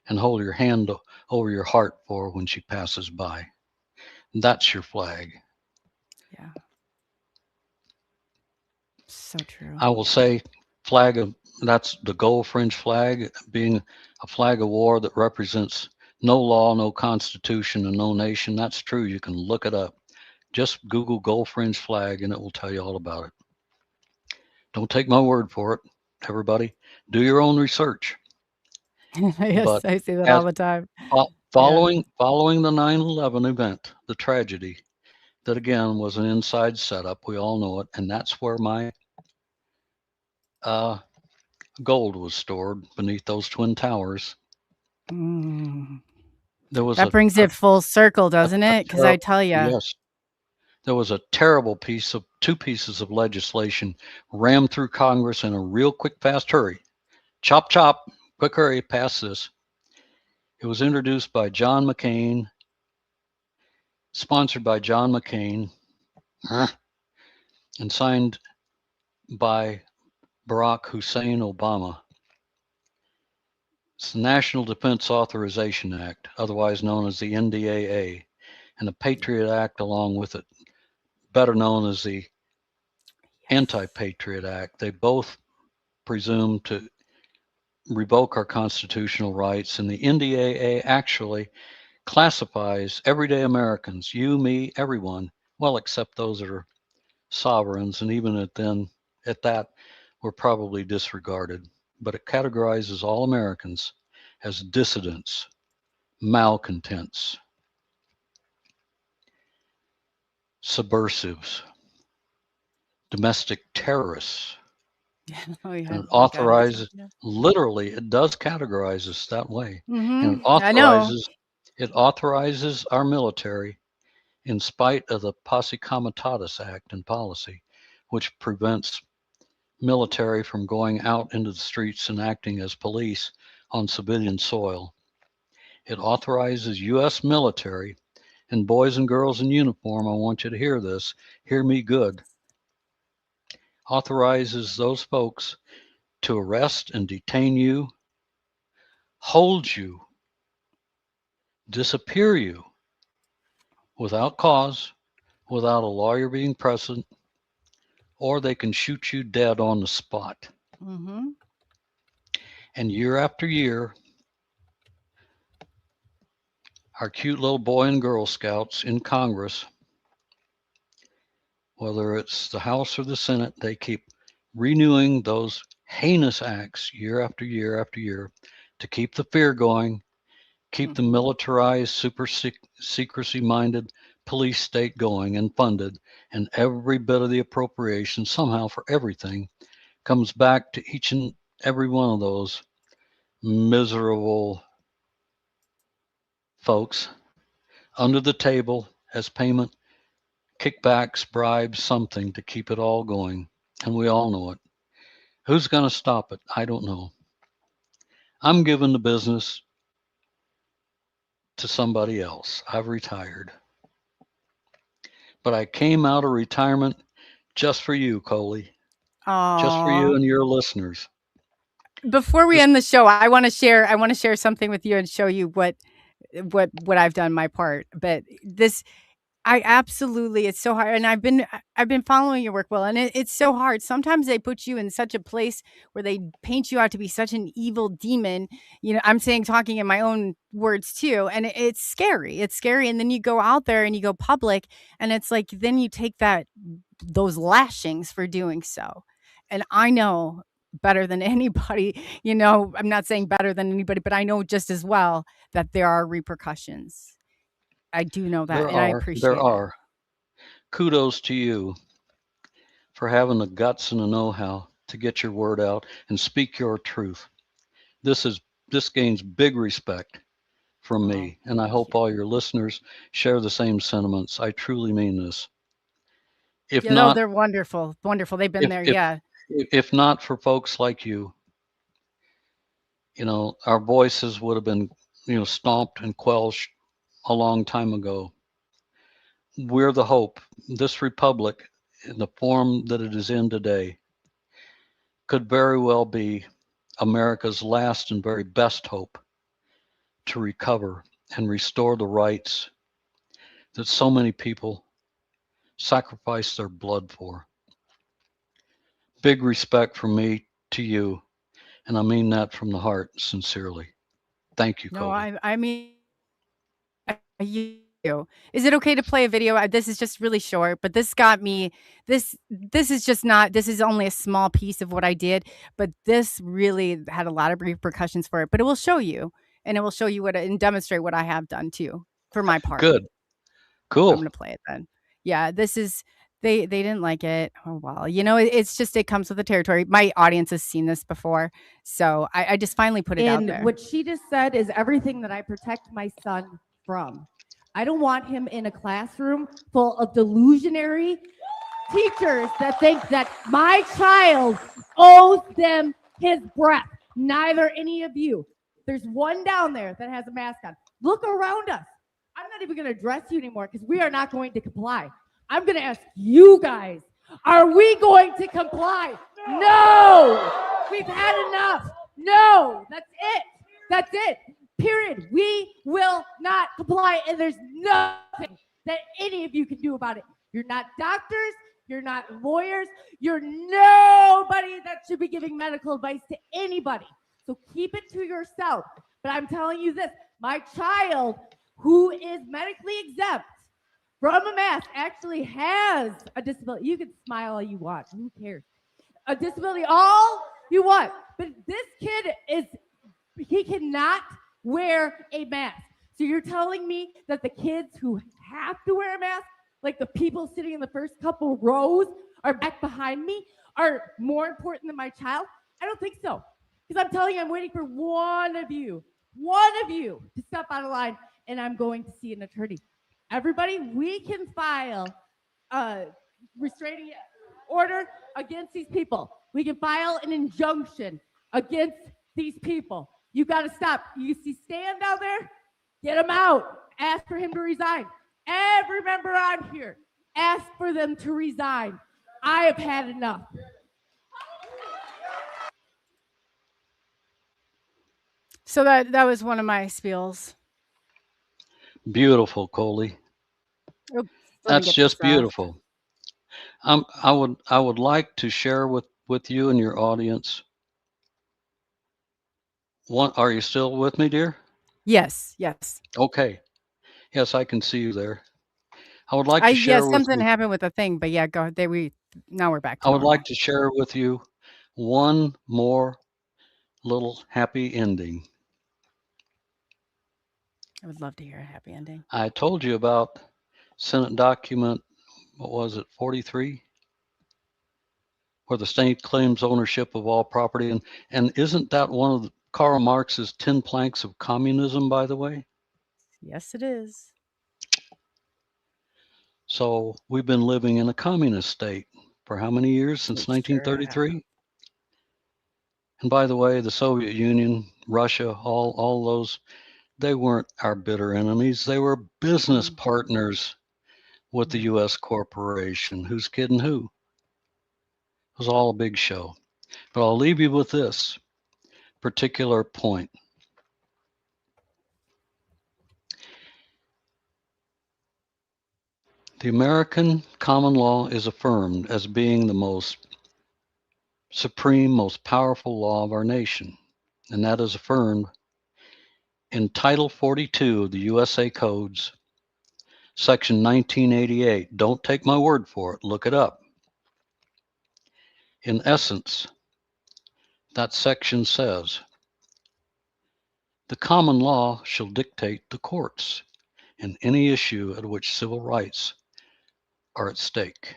and hold your hand over your heart for when she passes by. That's your flag. Yeah. So true. I will say that's the gold fringe flag, being a flag of war that represents No law, no constitution, and no nation. That's true. You can look it up. Just Google gold fringe flag and it will tell you all about it. Don't take my word for it, everybody. Do your own research. Yes, But I say that all as the time. Yeah. following the 9/11 event, the tragedy, that again was an inside setup. We all know it, and that's where my uh, gold was stored beneath those twin towers. Mm. There was That brings it full circle, a, doesn't a it? Because I terrible, tell you, yes, there was a terrible two pieces of legislation rammed through Congress in a real quick, fast hurry. Chop, chop, quick hurry, pass this. It was introduced by John McCain, sponsored by John McCain, and signed by Barack Hussein Obama. It's the National Defense Authorization Act, otherwise known as the NDAA, and the Patriot Act along with it, better known as the Anti-Patriot Act. They both presume to revoke our constitutional rights, and the NDAA actually classifies everyday Americans, you, me, everyone, well, except those that are sovereigns, and even at that, we're probably disregarded. But it categorizes all Americans as dissidents, malcontents, subversives, domestic terrorists. oh yeah, And it my God, it's authorizes, literally, it does categorize us that way. And I know. it authorizes our military in spite of the Posse Comitatus Act and policy, which prevents military from going out into the streets and acting as police on civilian soil. It authorizes U.S. military, and boys and girls in uniform, I want you to hear this, hear me good, authorizes those folks to arrest and detain you, hold you, disappear you without cause, without a lawyer being present, or they can shoot you dead on the spot. Mm-hmm. And year after year, our cute little boy and girl scouts in Congress, whether it's the House or the Senate, they keep renewing those heinous acts year after year after year to keep the fear going, keep the militarized, super secrecy minded police state going and funded, and every bit of the appropriation somehow for everything comes back to each and every one of those miserable folks under the table as payment, kickbacks, bribes, something to keep it all going. And we all know it. Who's going to stop it? I don't know. I'm giving the business to somebody else. I've retired. But I came out of retirement just for you, Coley. Just for you Aw. and your listeners. Before we This, end the show, I want to share something with you and show you what I've done my part. But this I absolutely, it's so hard. And I've been following your work, Will, and it's so hard. Sometimes they put you in such a place where they paint you out to be such an evil demon. You know, I'm saying, talking in my own words too. And it's scary. It's scary. And then you go out there and you go public, and it's like, then you take those lashings for doing so. And I know better than anybody, I'm not saying better than anybody, but I know just as well that there are repercussions. I do know that, and I there appreciate it. are. Kudos to you for having the guts and the know-how to get your word out and speak your truth. This gains big respect from Oh, me, and I thank hope you. all your listeners share the same sentiments. I truly mean this. If Yeah, no, not, they're wonderful, wonderful. They've been if there, if yeah. if not for folks like you, our voices would have been, stomped and quelched a long time ago. We're the hope. This republic, in the form that it is in today, could very well be America's last and very best hope to recover and restore the rights that so many people sacrificed their blood for. Big respect from me to you, and I mean that from the heart, sincerely. Thank you, No, Coley. I mean you. Is it okay to play a video? This is just really short, but this got me. This is just not. This is only a small piece of what I did, but this really had a lot of repercussions for it. But it will show you, and it will show you what and demonstrate what I have done too for my part. Good. I'm Cool. gonna play it then. Yeah, this is. They didn't like it. Oh well, it's just it comes with the territory. My audience has seen this before, so I just finally put it out And there. what she just said is everything that I protect my son from. I don't want him in a classroom full of delusionary teachers that think that my child owes them his breath. Neither any of you. There's one down there that has a mask on. Look around us. I'm not even going to address you anymore because we are not going to comply. I'm going to ask you guys, are we going to comply? No! We've had enough. No, that's it. That's it. Period. We will not comply, and there's nothing that any of you can do about it. You're not doctors. You're not lawyers. You're nobody that should be giving medical advice to anybody. So keep it to yourself. But I'm telling you this, my child, who is medically exempt from a mask, actually has a disability. You can smile all you want. Who cares? A disability, all you want. But this kid he cannot wear a mask. So you're telling me that the kids who have to wear a mask, like the people sitting in the first couple rows are back behind me, are more important than my child? I don't think so. Because I'm telling you, I'm waiting for one of you to step out of line, and I'm going to see an attorney. Everybody, we can file a restraining order against these people. We can file an injunction against these people. You got to stop. You see Stan down there? Get him out. Ask for him to resign. Every member on here, ask for them to resign. I have had enough. So that was one of my spiels. Beautiful, Coley. Oops, let me That's get just this off. beautiful. I would like to share with you and your audience. Are you still with me, dear? Yes. Okay. Yes, I can see you there. I would like to share Yes, with something you. happened with the thing, but yeah, go ahead. Now we're back to I would normal. like to share with you one more little happy ending. I would love to hear a happy ending. I told you about Senate document, what was it, 43? Where the state claims ownership of all property. And isn't that one of Karl Marx's 10 planks of communism, by the way? Yes, it is. So we've been living in a communist state for how many years? Since We sure 1933? And by the way, the Soviet Union, Russia, all those, they weren't our bitter enemies. They were business partners with the U.S. corporation. Who's kidding who? It was all a big show. But I'll leave you with this particular point. The American common law is affirmed as being the most supreme, most powerful law of our nation. And that is affirmed in Title 42 of the USA Codes, Section 1988. Don't take my word for it. Look it up. In essence, that section says, the common law shall dictate the courts in any issue at which civil rights are at stake.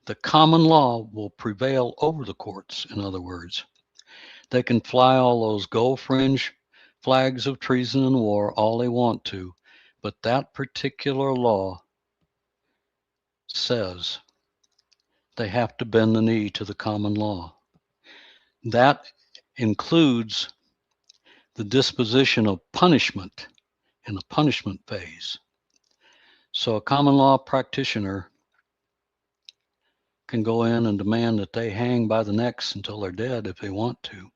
The common law will prevail over the courts, in other words. They can fly all those gold fringe flags of treason and war all they want to, but that particular law says they have to bend the knee to the common law. That includes the disposition of punishment in the punishment phase. So a common law practitioner can go in and demand that they hang by the necks until they're dead if they want to.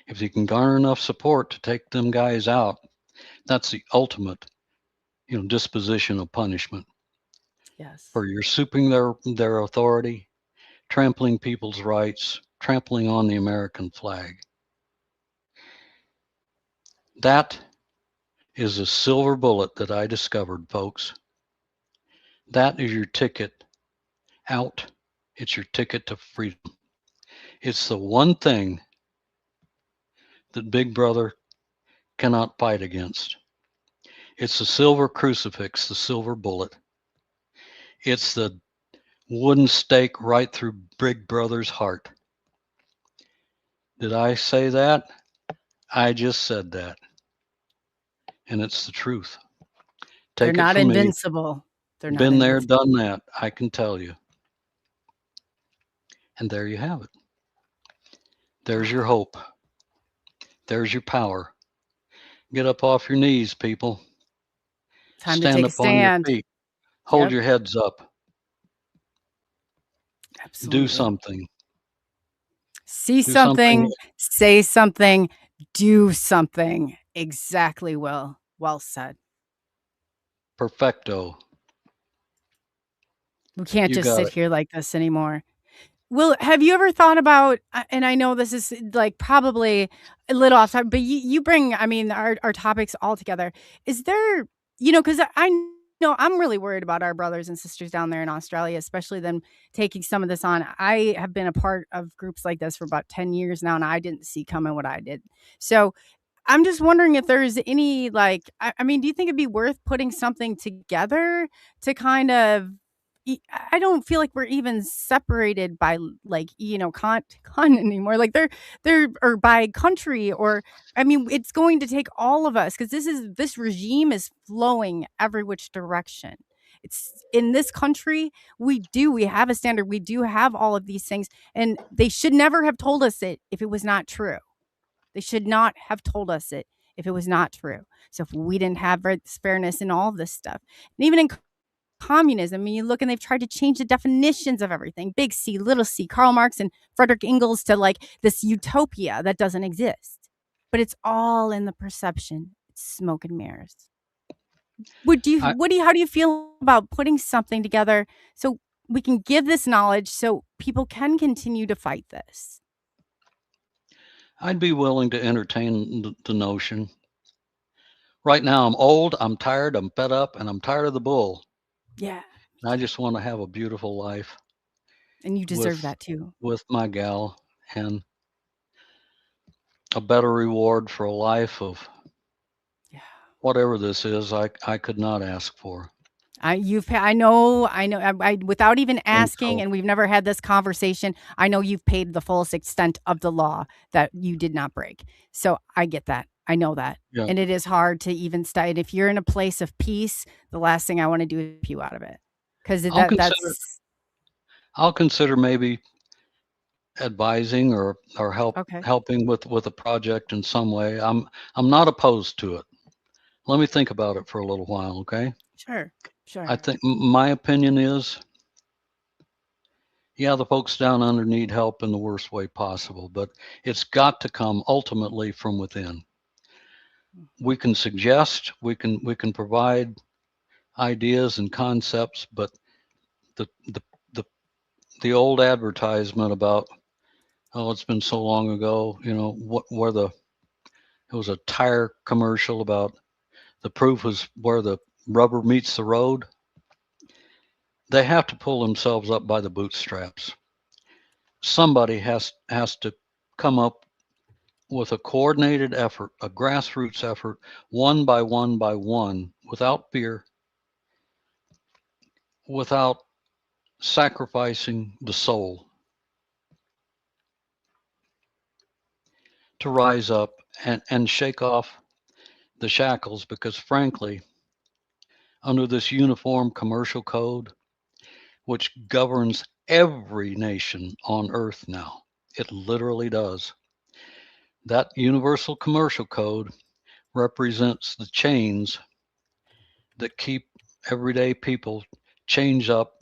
If you can garner enough support to take them guys out, that's the ultimate, disposition of punishment. Yes. For usurping their authority, trampling people's rights, trampling on the American flag. That is a silver bullet that I discovered, folks. That is your ticket out. It's your ticket to freedom. It's the one thing that Big Brother cannot fight against. It's the silver crucifix, the silver bullet. It's the wooden stake right through Big Brother's heart. Did I say that? I just said that. And it's the truth. They're Take it not from me. invincible. They're not Been there, invincible. done that, I can tell you. And there you have it. There's your hope. There's your power. Get up off your knees, people. Time Stand to take up a on your stand. feet. Hold Yep. your heads up. Absolutely. Do something. See Do something. something, say something, do something. Exactly, Will. Well said. Perfecto. We can't You just got sit it. here like this anymore. Will, have you ever thought about, and I know this is like probably a little off topic, but you bring, I mean, our topics all together. Is there, because I know I'm really worried about our brothers and sisters down there in Australia, especially them taking some of this on. I have been a part of groups like this for about 10 years now, and I didn't see coming what I did. So I'm just wondering if there's any, like, I mean, do you think it'd be worth putting something together to kind of, I don't feel like we're even separated by like, continent anymore. Like they're or by country, or I mean, it's going to take all of us, because this regime is flowing every which direction. It's in this country, we have a standard. We do have all of these things, and they should never have told us it if it was not true. They should not have told us it if it was not true. So if we didn't have fairness in all of this stuff, and even in communism, I mean, you look and they've tried to change the definitions of everything, big C, little c, Karl Marx and Frederick Engels, to like this utopia that doesn't exist. But it's all in the perception. It's smoke and mirrors. How do you feel about putting something together so we can give this knowledge so people can continue to fight this? I'd be willing to entertain the notion. Right now, I'm old, I'm tired, I'm fed up, and I'm tired of the bull. Yeah. I just want to have a beautiful life. And you deserve that too. With my gal, and a better reward for a life of whatever this is, I could not ask for. I know, without even asking, and we've never had this conversation, I know you've paid the fullest extent of the law that you did not break. So I get that. I know that. Yeah. And it is hard to even stay. And if you're in a place of peace, the last thing I want to do is keep you out of it. Because I'll consider maybe advising or helping with a project in some way. I'm not opposed to it. Let me think about it for a little while, okay? Sure. I think my opinion is, the folks down under need help in the worst way possible, but it's got to come ultimately from within. We can suggest, we can provide ideas and concepts, but the old advertisement about, it's been so long ago, it was a tire commercial about the proof was where the rubber meets the road. They have to pull themselves up by the bootstraps. Somebody has to come up with a coordinated effort, a grassroots effort, one by one by one, without fear, without sacrificing the soul, to rise up and shake off the shackles, because frankly, under this uniform commercial code, which governs every nation on earth now, it literally does. That universal commercial code represents the chains that keep everyday people chained up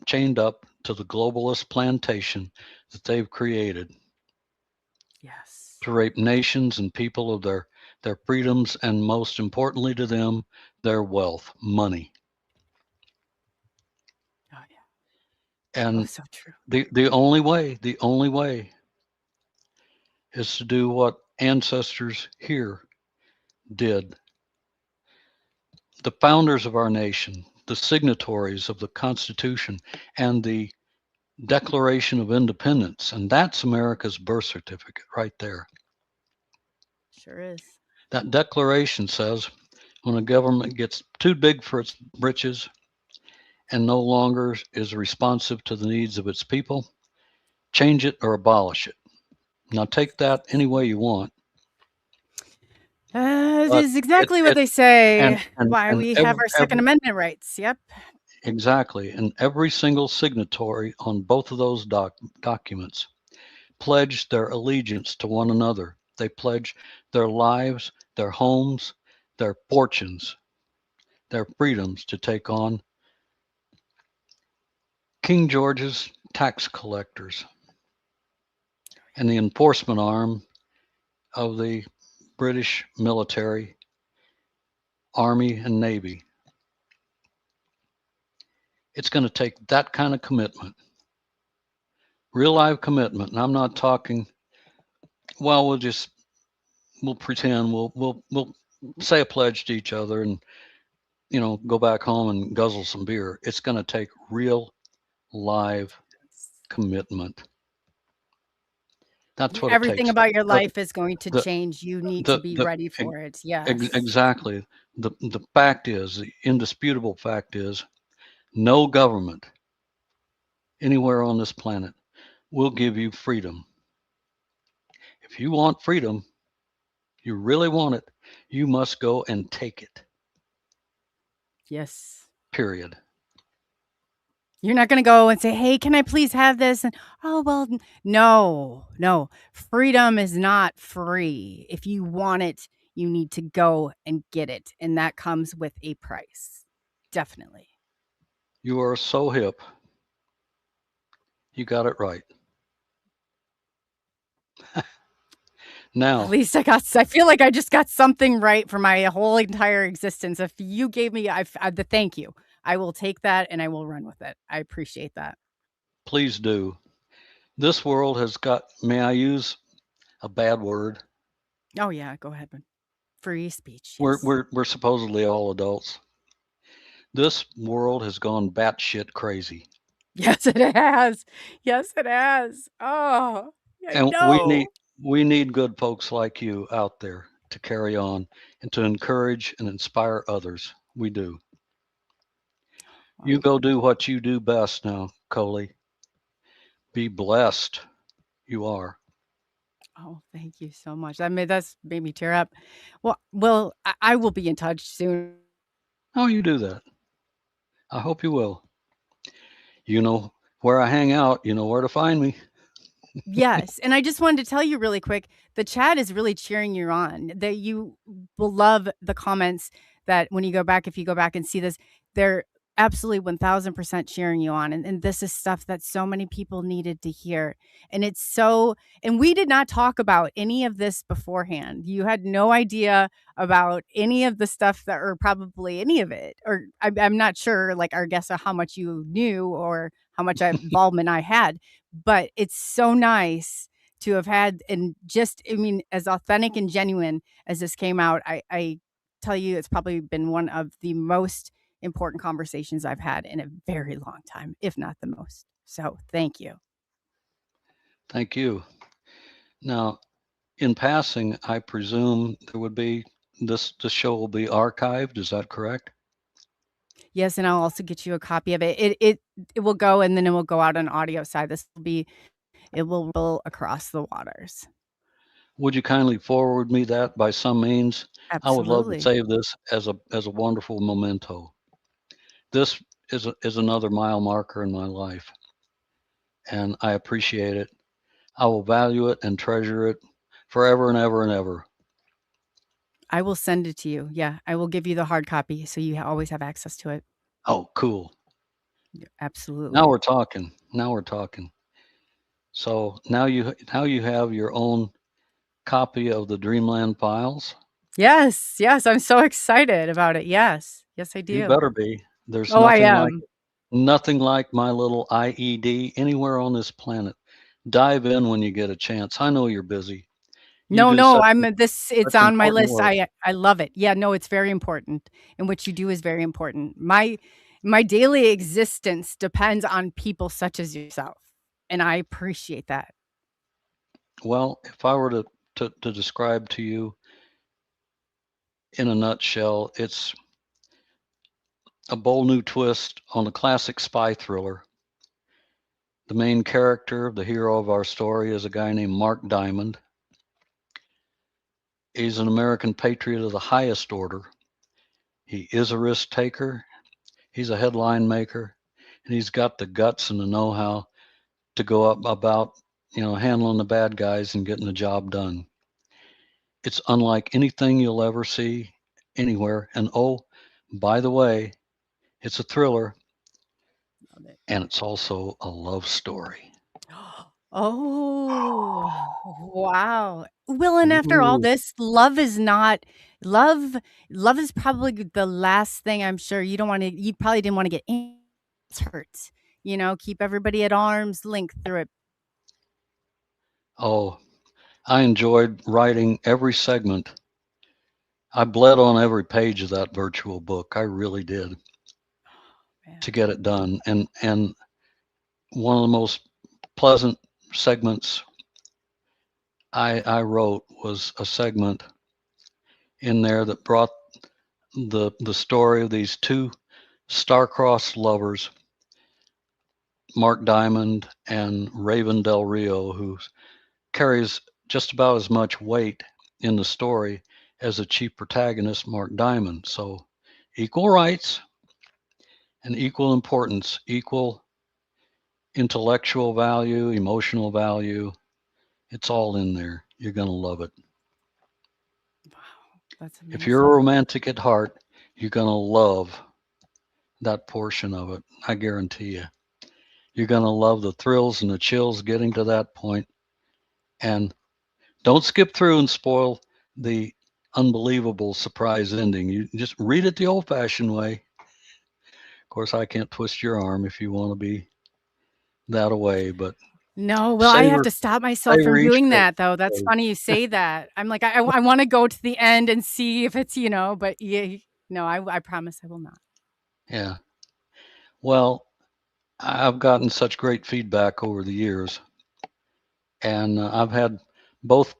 to the globalist plantation that they've created. Yes. To rape nations and people of their freedoms, and most importantly to them, their wealth, money. Oh yeah. And so true. The only way is to do what ancestors here did. the founders of our nation, the signatories of the Constitution and the Declaration of Independence, and that's America's birth certificate right there. Sure is. That declaration says when a government gets too big for its britches and no longer is responsive to the needs of its people, change it or abolish it. Now take that any way you want. This But is exactly what they say. Why and we have our Second Amendment rights. Yep. exactly, and every single signatory on both of those documents pledged their allegiance to one another. They pledge their lives, their homes, their fortunes, their freedoms to take on King George's tax collectors and the enforcement arm of the British military, Army, and Navy. It's going to take that kind of commitment, real life commitment. And I'm not talking, well, we'll pretend we'll say a pledge to each other and, go back home and guzzle some beer. It's going to take real live commitment. That's what Everything it takes. about your life is going to change. You need to be ready for it. Yes. Exactly. The fact is, the indisputable fact is, no government anywhere on this planet will give you freedom. If you want freedom, you really want it, you must go and take it. Yes. Period. You're not going to go and say, hey, can I please have this? And, oh, well, no. Freedom is not free. If you want it, you need to go and get it. And that comes with a price. Definitely. You are so hip. You got it right. Now, at least I feel like I just got something right for my whole entire existence. If you gave me the thank you, I will take that and I will run with it. I appreciate that. Please do. This world has got, may I use a bad word? Oh yeah, go ahead. Free speech. Yes. We're supposedly all adults. This world has gone batshit crazy. Yes, it has. Yes, it has. Oh, and we need good folks like you out there to carry on and to encourage and inspire others. We do. You go do what you do best now, Coley. Be blessed. You are. Oh, thank you so much. That's made me tear up. Well, I will be in touch soon. Oh, you do that. I hope you will. You know where I hang out. You know where to find me. Yes. And I just wanted to tell you really quick, the chat is really cheering you on. That you will love the comments that when you go back, if you go back and see this, they're absolutely 1000% cheering you on. And this is stuff that so many people needed to hear. And and we did not talk about any of this beforehand. You had no idea about any of the stuff or probably any of it. Or I'm not sure, like, our guess of how much you knew or how much involvement I had. But it's so nice to have had, and as authentic and genuine as this came out, I tell you, it's probably been one of the most important conversations I've had in a very long time, if not the most. So thank you. Thank you. Now, in passing, I presume there would be this show will be archived. Is that correct? Yes, and I'll also get you a copy of it. It will go, and then it will go out on audio side. It will roll across the waters. Would you kindly forward me that by some means? Absolutely. I would love to save this as a wonderful memento. This is another mile marker in my life, and I appreciate it. I will value it and treasure it forever and ever and ever. I will send it to you. Yeah, I will give you the hard copy so you always have access to it. Oh, cool. Yeah, absolutely. Now we're talking. So now you have your own copy of the Dreamland Files. Yes, I'm so excited about it. Yes, I do. You better be. There's nothing like my little IED anywhere on this planet. Dive in when you get a chance. I know you're busy. You No, do no, such it's such on my important list. work. I love it. Yeah, no, it's very important. And what you do is very important. My daily existence depends on people such as yourself. And I appreciate that. Well, if I were to describe to you in a nutshell, it's a bold new twist on a classic spy thriller. The main character, the hero of our story, is a guy named Mark Diamond. He's an American patriot of the highest order. He is a risk taker. He's a headline maker, and he's got the guts and the know-how to go up about, handling the bad guys and getting the job done. It's unlike anything you'll ever see anywhere. And oh, by the way, it's a thriller, Love it. and it's also a love story. Oh, wow. Well, and after all Ooh. this, love is not love. Love is probably the last thing I'm sure you probably didn't want to get hurt. Keep everybody at arm's length through it. Oh, I enjoyed writing every segment. I bled on every page of that virtual book. I really did Man. to get it done. And one of the most pleasant segments I wrote was a segment in there that brought the story of these two star-crossed lovers, Mark Diamond and Raven Del Rio, who carries just about as much weight in the story as the chief protagonist, Mark Diamond. So equal rights and equal importance, equal intellectual value, emotional value. It's all in there. You're going to love it. Wow, that's If you're a amazing. romantic at heart, you're going to love that portion of it. I guarantee you. You're going to love the thrills and the chills getting to that point. And don't skip through and spoil the unbelievable surprise ending. You just read it the old fashioned way. Of course, I can't twist your arm if you want to be that away, but No, well, I have savor, to stop myself savor from each doing page. that, though. That's funny you say that. I'm like, I want to go to the end and see if it's, but yeah, no, I promise I will not. Yeah. Well, I've gotten such great feedback over the years, and I've had both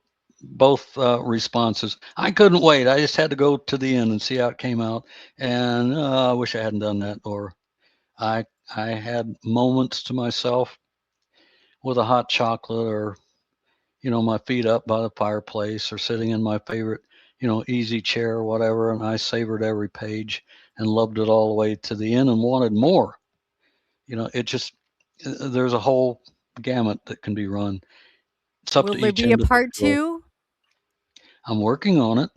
responses. I couldn't wait. I just had to go to the end and see how it came out, and I wish I hadn't done that. Or I had moments to myself with a hot chocolate, or my feet up by the fireplace, or sitting in my favorite easy chair or whatever, and I savored every page and loved it all the way to the end and wanted more. It just there's a whole gamut that can be run. It's up Will to there each be a part individual. 2? I'm working on it,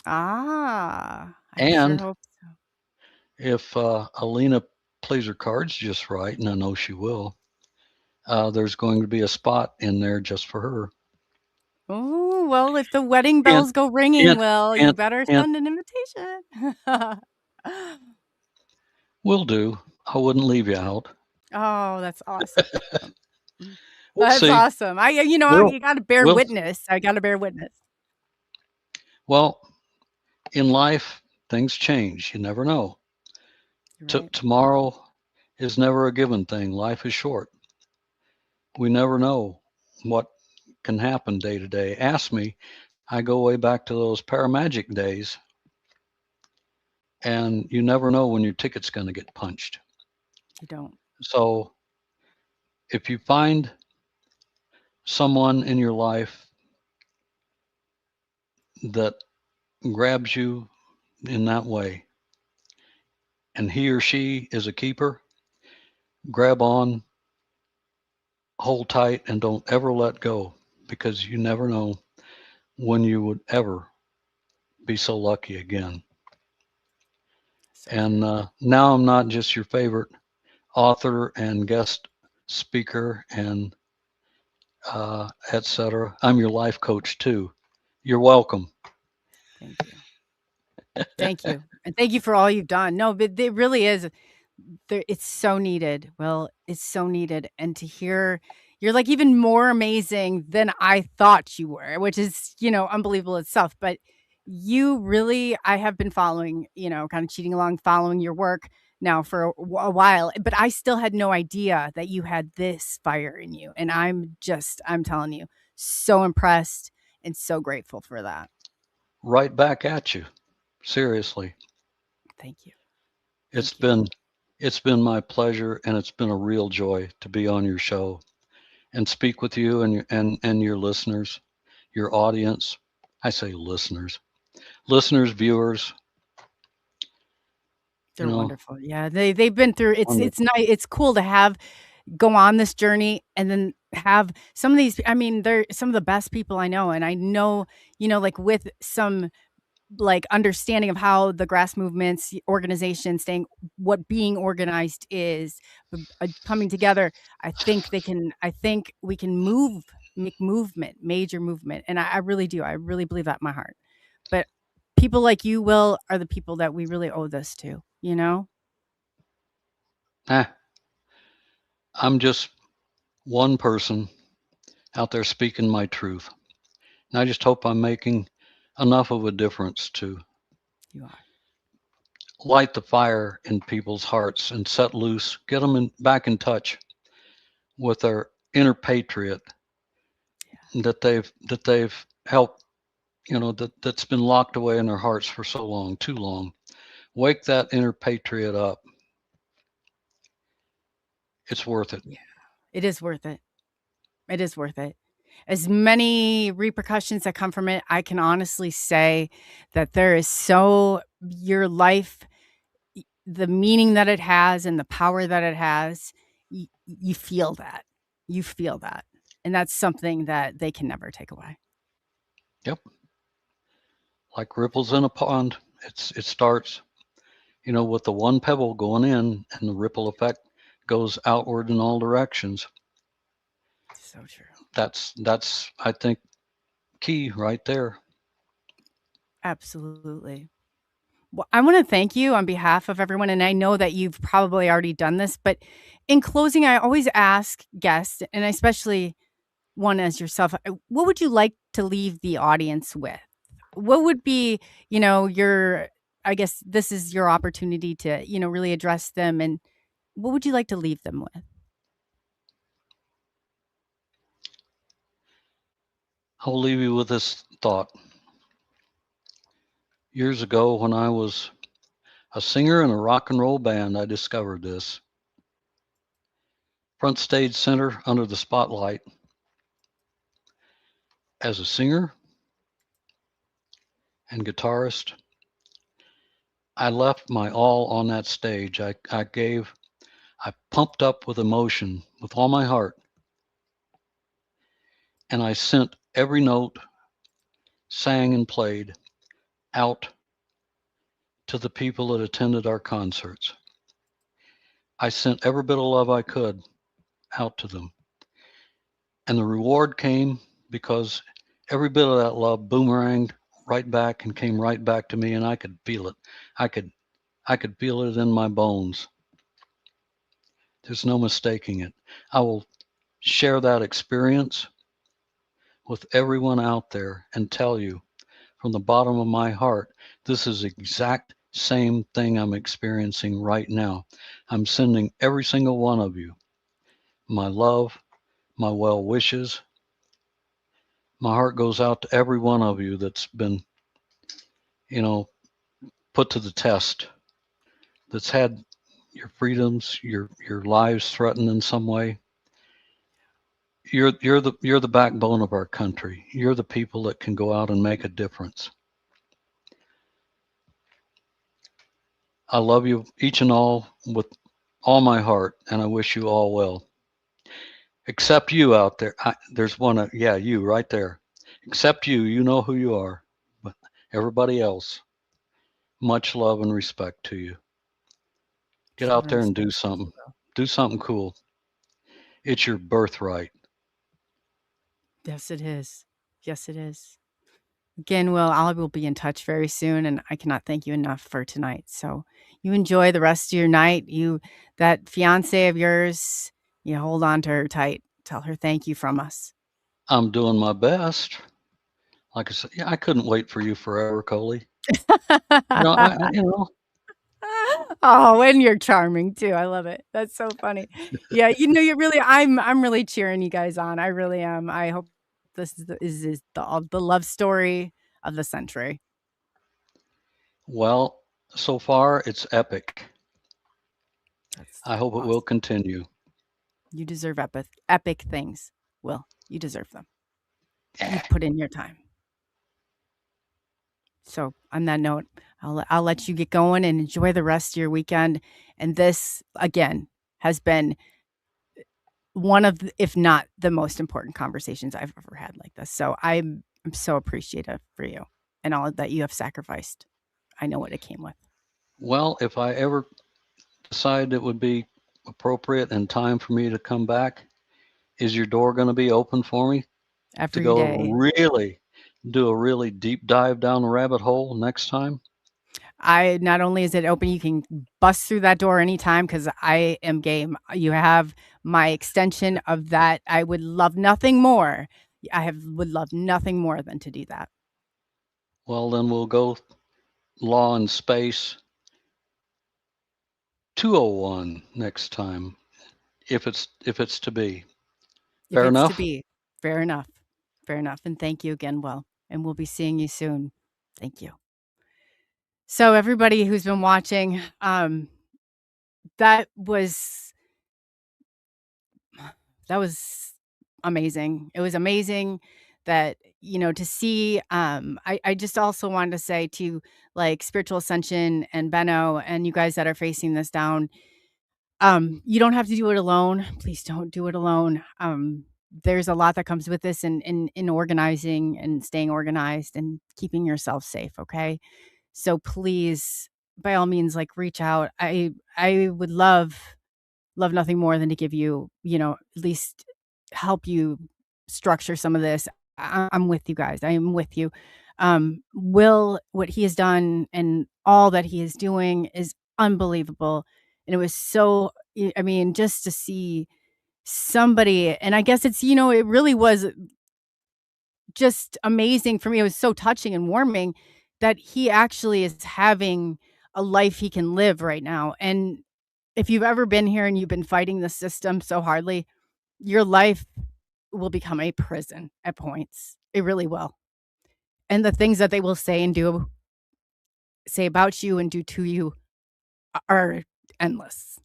I sure and hope so. if Alina plays her cards just right, and I know she will, there's going to be a spot in there just for her. Oh, well, if the wedding Hint, bells go ringing, hint, well, you hint, better hint. send an invitation. Will do. I wouldn't leave you out. Oh, that's awesome. We'll That's see. awesome. You We'll, got to bear we'll witness. I got to bear witness. Well, in life, things change. You never know. You're right. Tomorrow is never a given thing. Life is short. We never know what can happen day to day. Ask me. I go way back to those Paramagic days, and you never know when your ticket's going to get punched. You don't. So if you find someone in your life that grabs you in that way, and he or she is a keeper, grab on, hold tight, and don't ever let go, because you never know when you would ever be so lucky again. So And true. now I'm not just your favorite author and guest speaker and etc. I'm your life coach too. You're welcome. Thank you. Thank you. And thank you for all you've done. No, but it really is. It's so needed. Well, it's so needed. And to hear, You're like even more amazing than I thought you were, which is, unbelievable itself. But you really, I have been following, kind of cheating along, following your work now for a while, but I still had no idea that you had this fire in you. And I'm telling you, so impressed and so grateful for that. Right back at you. Seriously. Thank you. It's been my pleasure, and it's been a real joy to be on your show and speak with you and your listeners, your audience. I say listeners, viewers. They're wonderful. Yeah, they've been through. It's nice. It's cool to go on this journey and then have some of these. I mean, they're some of the best people I know, and I know, like with some like understanding of how the grass movements, organizations, what being organized is, coming together. I think we can make movement, major movement. And I really do. I really believe that in my heart. But people like you, Will, are the people that we really owe this to, I'm just one person out there speaking my truth. And I just hope I'm making enough of a difference to light the fire in people's hearts and set loose, get them back in touch with their inner patriot that they've helped, that's been locked away in their hearts for so long, too long. Wake that inner patriot up. It's worth it. Yeah, it is worth it. It is worth it. As many repercussions that come from it, I can honestly say that there is your life, the meaning that it has and the power that it has, you feel that. You feel that. And that's something that they can never take away. Yep. Like ripples in a pond. It starts, with the one pebble going in, and the ripple effect goes outward in all directions. So true. That's I think key right there. Absolutely. Well, I want to thank you on behalf of everyone, and I know that you've probably already done this, but in closing, I always ask guests, and especially one as yourself, what would you like to leave the audience with? What would be, I guess this is your opportunity to, really address them, and what would you like to leave them with? I'll leave you with this thought. Years ago, when I was a singer in a rock and roll band, I discovered this. Front stage center under the spotlight. As a singer and guitarist, I left my all on that stage. I pumped up with emotion with all my heart. And I sent every note, sang and played out to the people that attended our concerts. I sent every bit of love I could out to them. And the reward came because every bit of that love boomeranged right back and came right back to me, and I could feel it. I could feel it in my bones. There's no mistaking it. I will share that experience with everyone out there and tell you from the bottom of my heart, this is the exact same thing I'm experiencing right now. I'm sending every single one of you my love, my well wishes. My heart goes out to every one of you that's been, put to the test, that's had your freedoms, your lives threatened in some way. You're the backbone of our country. You're the people that can go out and make a difference. I love you each and all with all my heart, and I wish you all well. Except you out there. There's one, you right there. Except you know who you are. But everybody else, much love and respect to you. Get out there and do something. Do something cool. It's your birthright. Yes, it is. Yes, it is. Again, Will, I will be in touch very soon, and I cannot thank you enough for tonight. So you enjoy the rest of your night. That fiance of yours, you hold on to her tight. Tell her thank you from us. I'm doing my best. Like I said, yeah, I couldn't wait for you forever, Coley. Oh, and you're charming too. I love it. That's so funny. Yeah, you really. I'm really cheering you guys on. I really am. I hope this is the love story of the century. Well, so far it's epic. That's I hope it awesome. will continue. You deserve epic things. Will you deserve them? You put in your time. So on that note, I'll let you get going and enjoy the rest of your weekend. And this again has been one of, if not the most important conversations I've ever had like this. So I'm so appreciative for you and all that you have sacrificed. I know what it came with. Well, if I ever decide it would be appropriate and time for me to come back, is your door going to be open for me Every to go day. really do a really deep dive down the rabbit hole next time? Not only is it open, you can bust through that door anytime because I am game. You have my extension of that. I would love nothing more. Would love nothing more than to do that. Well, then we'll go Law and Space 201 next time, if it's to be. Fair If it's enough? to be. Fair enough. Fair enough. And thank you again, Will. And we'll be seeing you soon. Thank you. So everybody who's been watching, that was amazing. It was amazing that, to see, I just also wanted to say to like Spiritual Ascension and Benno and you guys that are facing this down, you don't have to do it alone. Please don't do it alone. There's a lot that comes with this in organizing and staying organized and keeping yourself safe. Okay. So please, by all means, like reach out. I would love nothing more than to give you, at least help you structure some of this. I'm with you guys. I am with you. Will, what he has done and all that he is doing is unbelievable. And it was so, just to see somebody, and I guess it's, it really was just amazing for me. It was so touching and warming that he actually is having a life he can live right now. And if you've ever been here and you've been fighting the system so hardly, your life will become a prison at points. It really will. And the things that they will say about you and do to you are endless.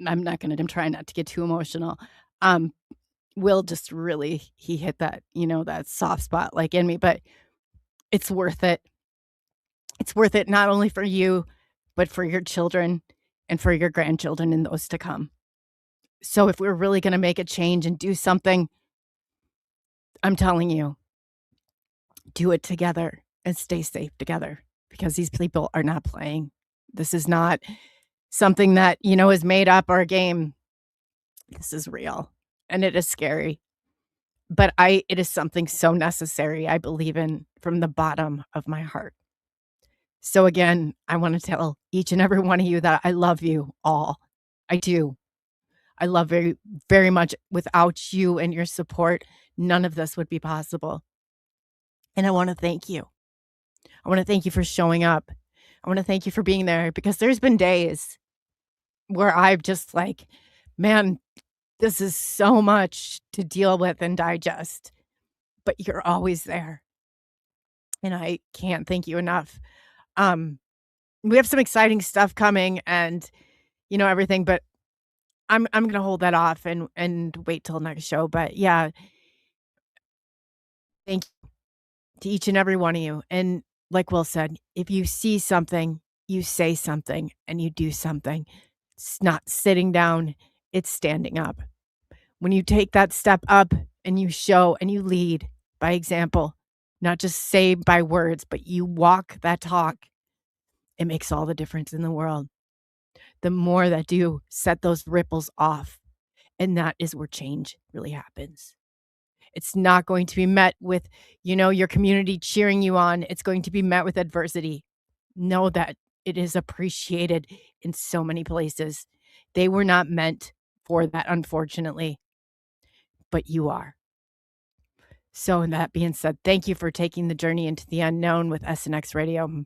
I'm trying not to get too emotional. Will just really, he hit that, that soft spot like in me, but it's worth it. It's worth it not only for you, but for your children and for your grandchildren and those to come. So if we're really going to make a change and do something, I'm telling you, do it together and stay safe together because these people are not playing. This is not something that, is made up or a game. This is real and it is scary, but it is something so necessary. I believe in from the bottom of my heart. So again, I want to tell each and every one of you that I love you all. I do. I love very, very much. Without you and your support, none of this would be possible. And I want to thank you. I want to thank you for showing up. I want to thank you for being there because there's been days where I've just like, man, this is so much to deal with and digest, but you're always there. And I can't thank you enough. We have some exciting stuff coming and, everything, but I'm going to hold that off and wait till next show. But yeah, thank you to each and every one of you. And like Will said, if you see something, you say something and you do something. It's not sitting down, it's standing up. When you take that step up and you show and you lead by example, not just say by words, but you walk that talk, it makes all the difference in the world. The more that do set those ripples off, and that is where change really happens. It's not going to be met with, your community cheering you on. It's going to be met with adversity. Know that it is appreciated in so many places. They were not meant for that, unfortunately. but you are. So, in that being said, thank you for taking the journey into the unknown with SNX Radio.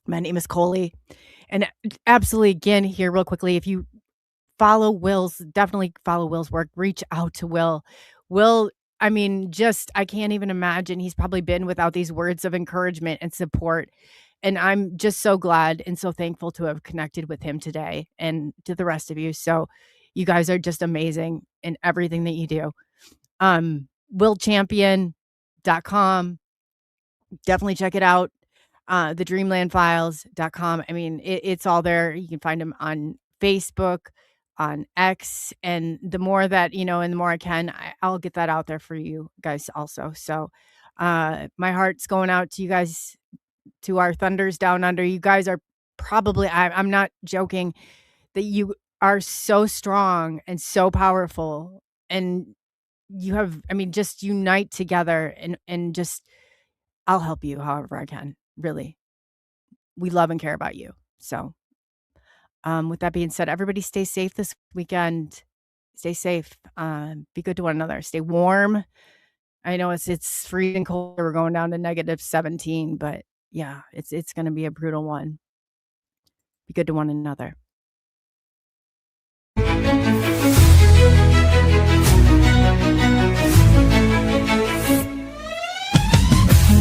My name is Coley. And absolutely, again, here real quickly, if you follow Will's, definitely follow Will's work, reach out to Will. Will, I mean, just, I can't even imagine he's probably been without these words of encouragement and support. And I'm just so glad and so thankful to have connected with him today and to the rest of you. So you guys are just amazing in everything that you do. WillChampion.com. Definitely check it out. TheDreamlandFiles.com. I mean, it's all there. You can find them on Facebook, on X, and the more that, and the more I can, I'll get that out there for you guys also. So my heart's going out to you guys, to our Thunders Down Under. You guys are probably, I'm not joking, that you are so strong and so powerful, and you have, just unite together and just, I'll help you however I can. Really, we love and care about you. So with that being said, everybody stay safe this weekend. Stay safe. Be good to one another. Stay warm. I know it's freezing cold. We're going down to -17, but yeah, it's going to be a brutal one. Be good to one another.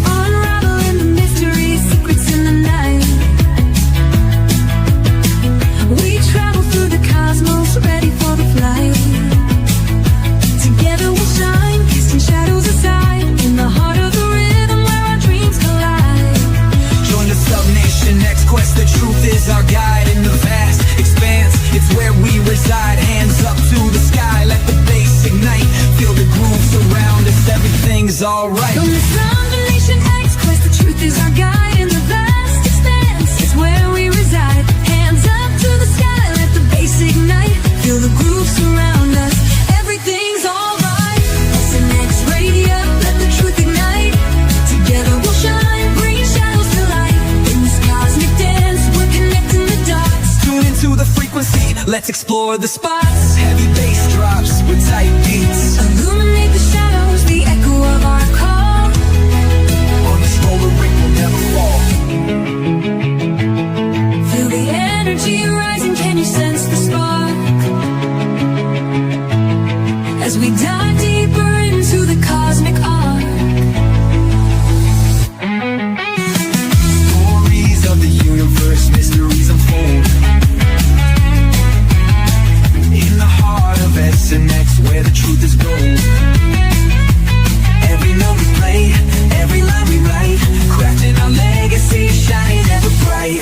Unraveling the mystery, secrets in the night. We travel through the cosmos, ready for the flight. Together we'll shine, casting shadows aside, in the heart of the rhythm where our dreams collide. Join the SUBN8IONX quest, the truth is our guide in the vast expanse. It's where we reside, hands up to the sky, let the bass ignite. Feel the groove surround us, everything's alright. From the SUBN8IONX quest, the truth is our guide in the vast expanse. It's where we reside, hands up to the sky, let the bass ignite. Feel the groove surround us, everything's alright. SNX Radio, let the truth ignite. Together we'll shine, bringing shadows to light. In this cosmic dance, we're connecting the dots. Tune into the frequency, let's explore the spots. Heavy bass drops with tight beats. Illuminate the shadows, the echo of our call. On this roller ring will never fall. Feel the energy rising, can you sense the spark? As we dive deeper into the cosmic arc. Stories of the universe, mysteries unfold. In the heart of SNX, where the truth is gold. Every note we play, every line we write, crafting our legacy, shining ever bright.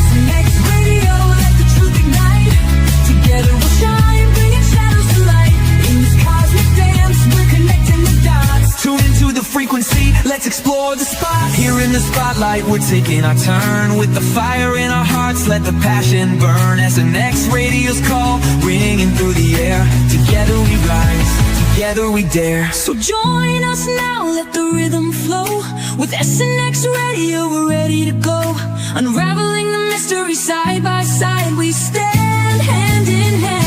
SNX Radio, let the truth ignite. Together we'll shine, bringing shadows to light. In this cosmic dance, we're connecting the dots. Tune into the frequency, let's explore the spots. Here in the spotlight, we're taking our turn. With the fire in our hearts, let the passion burn. SNX Radio's call, ringing through the air. Together we rise, together we dare. So join us now, let the rhythm flow. With SNX Radio, we're ready to go. Unraveling the mystery side by side, we stand hand in hand.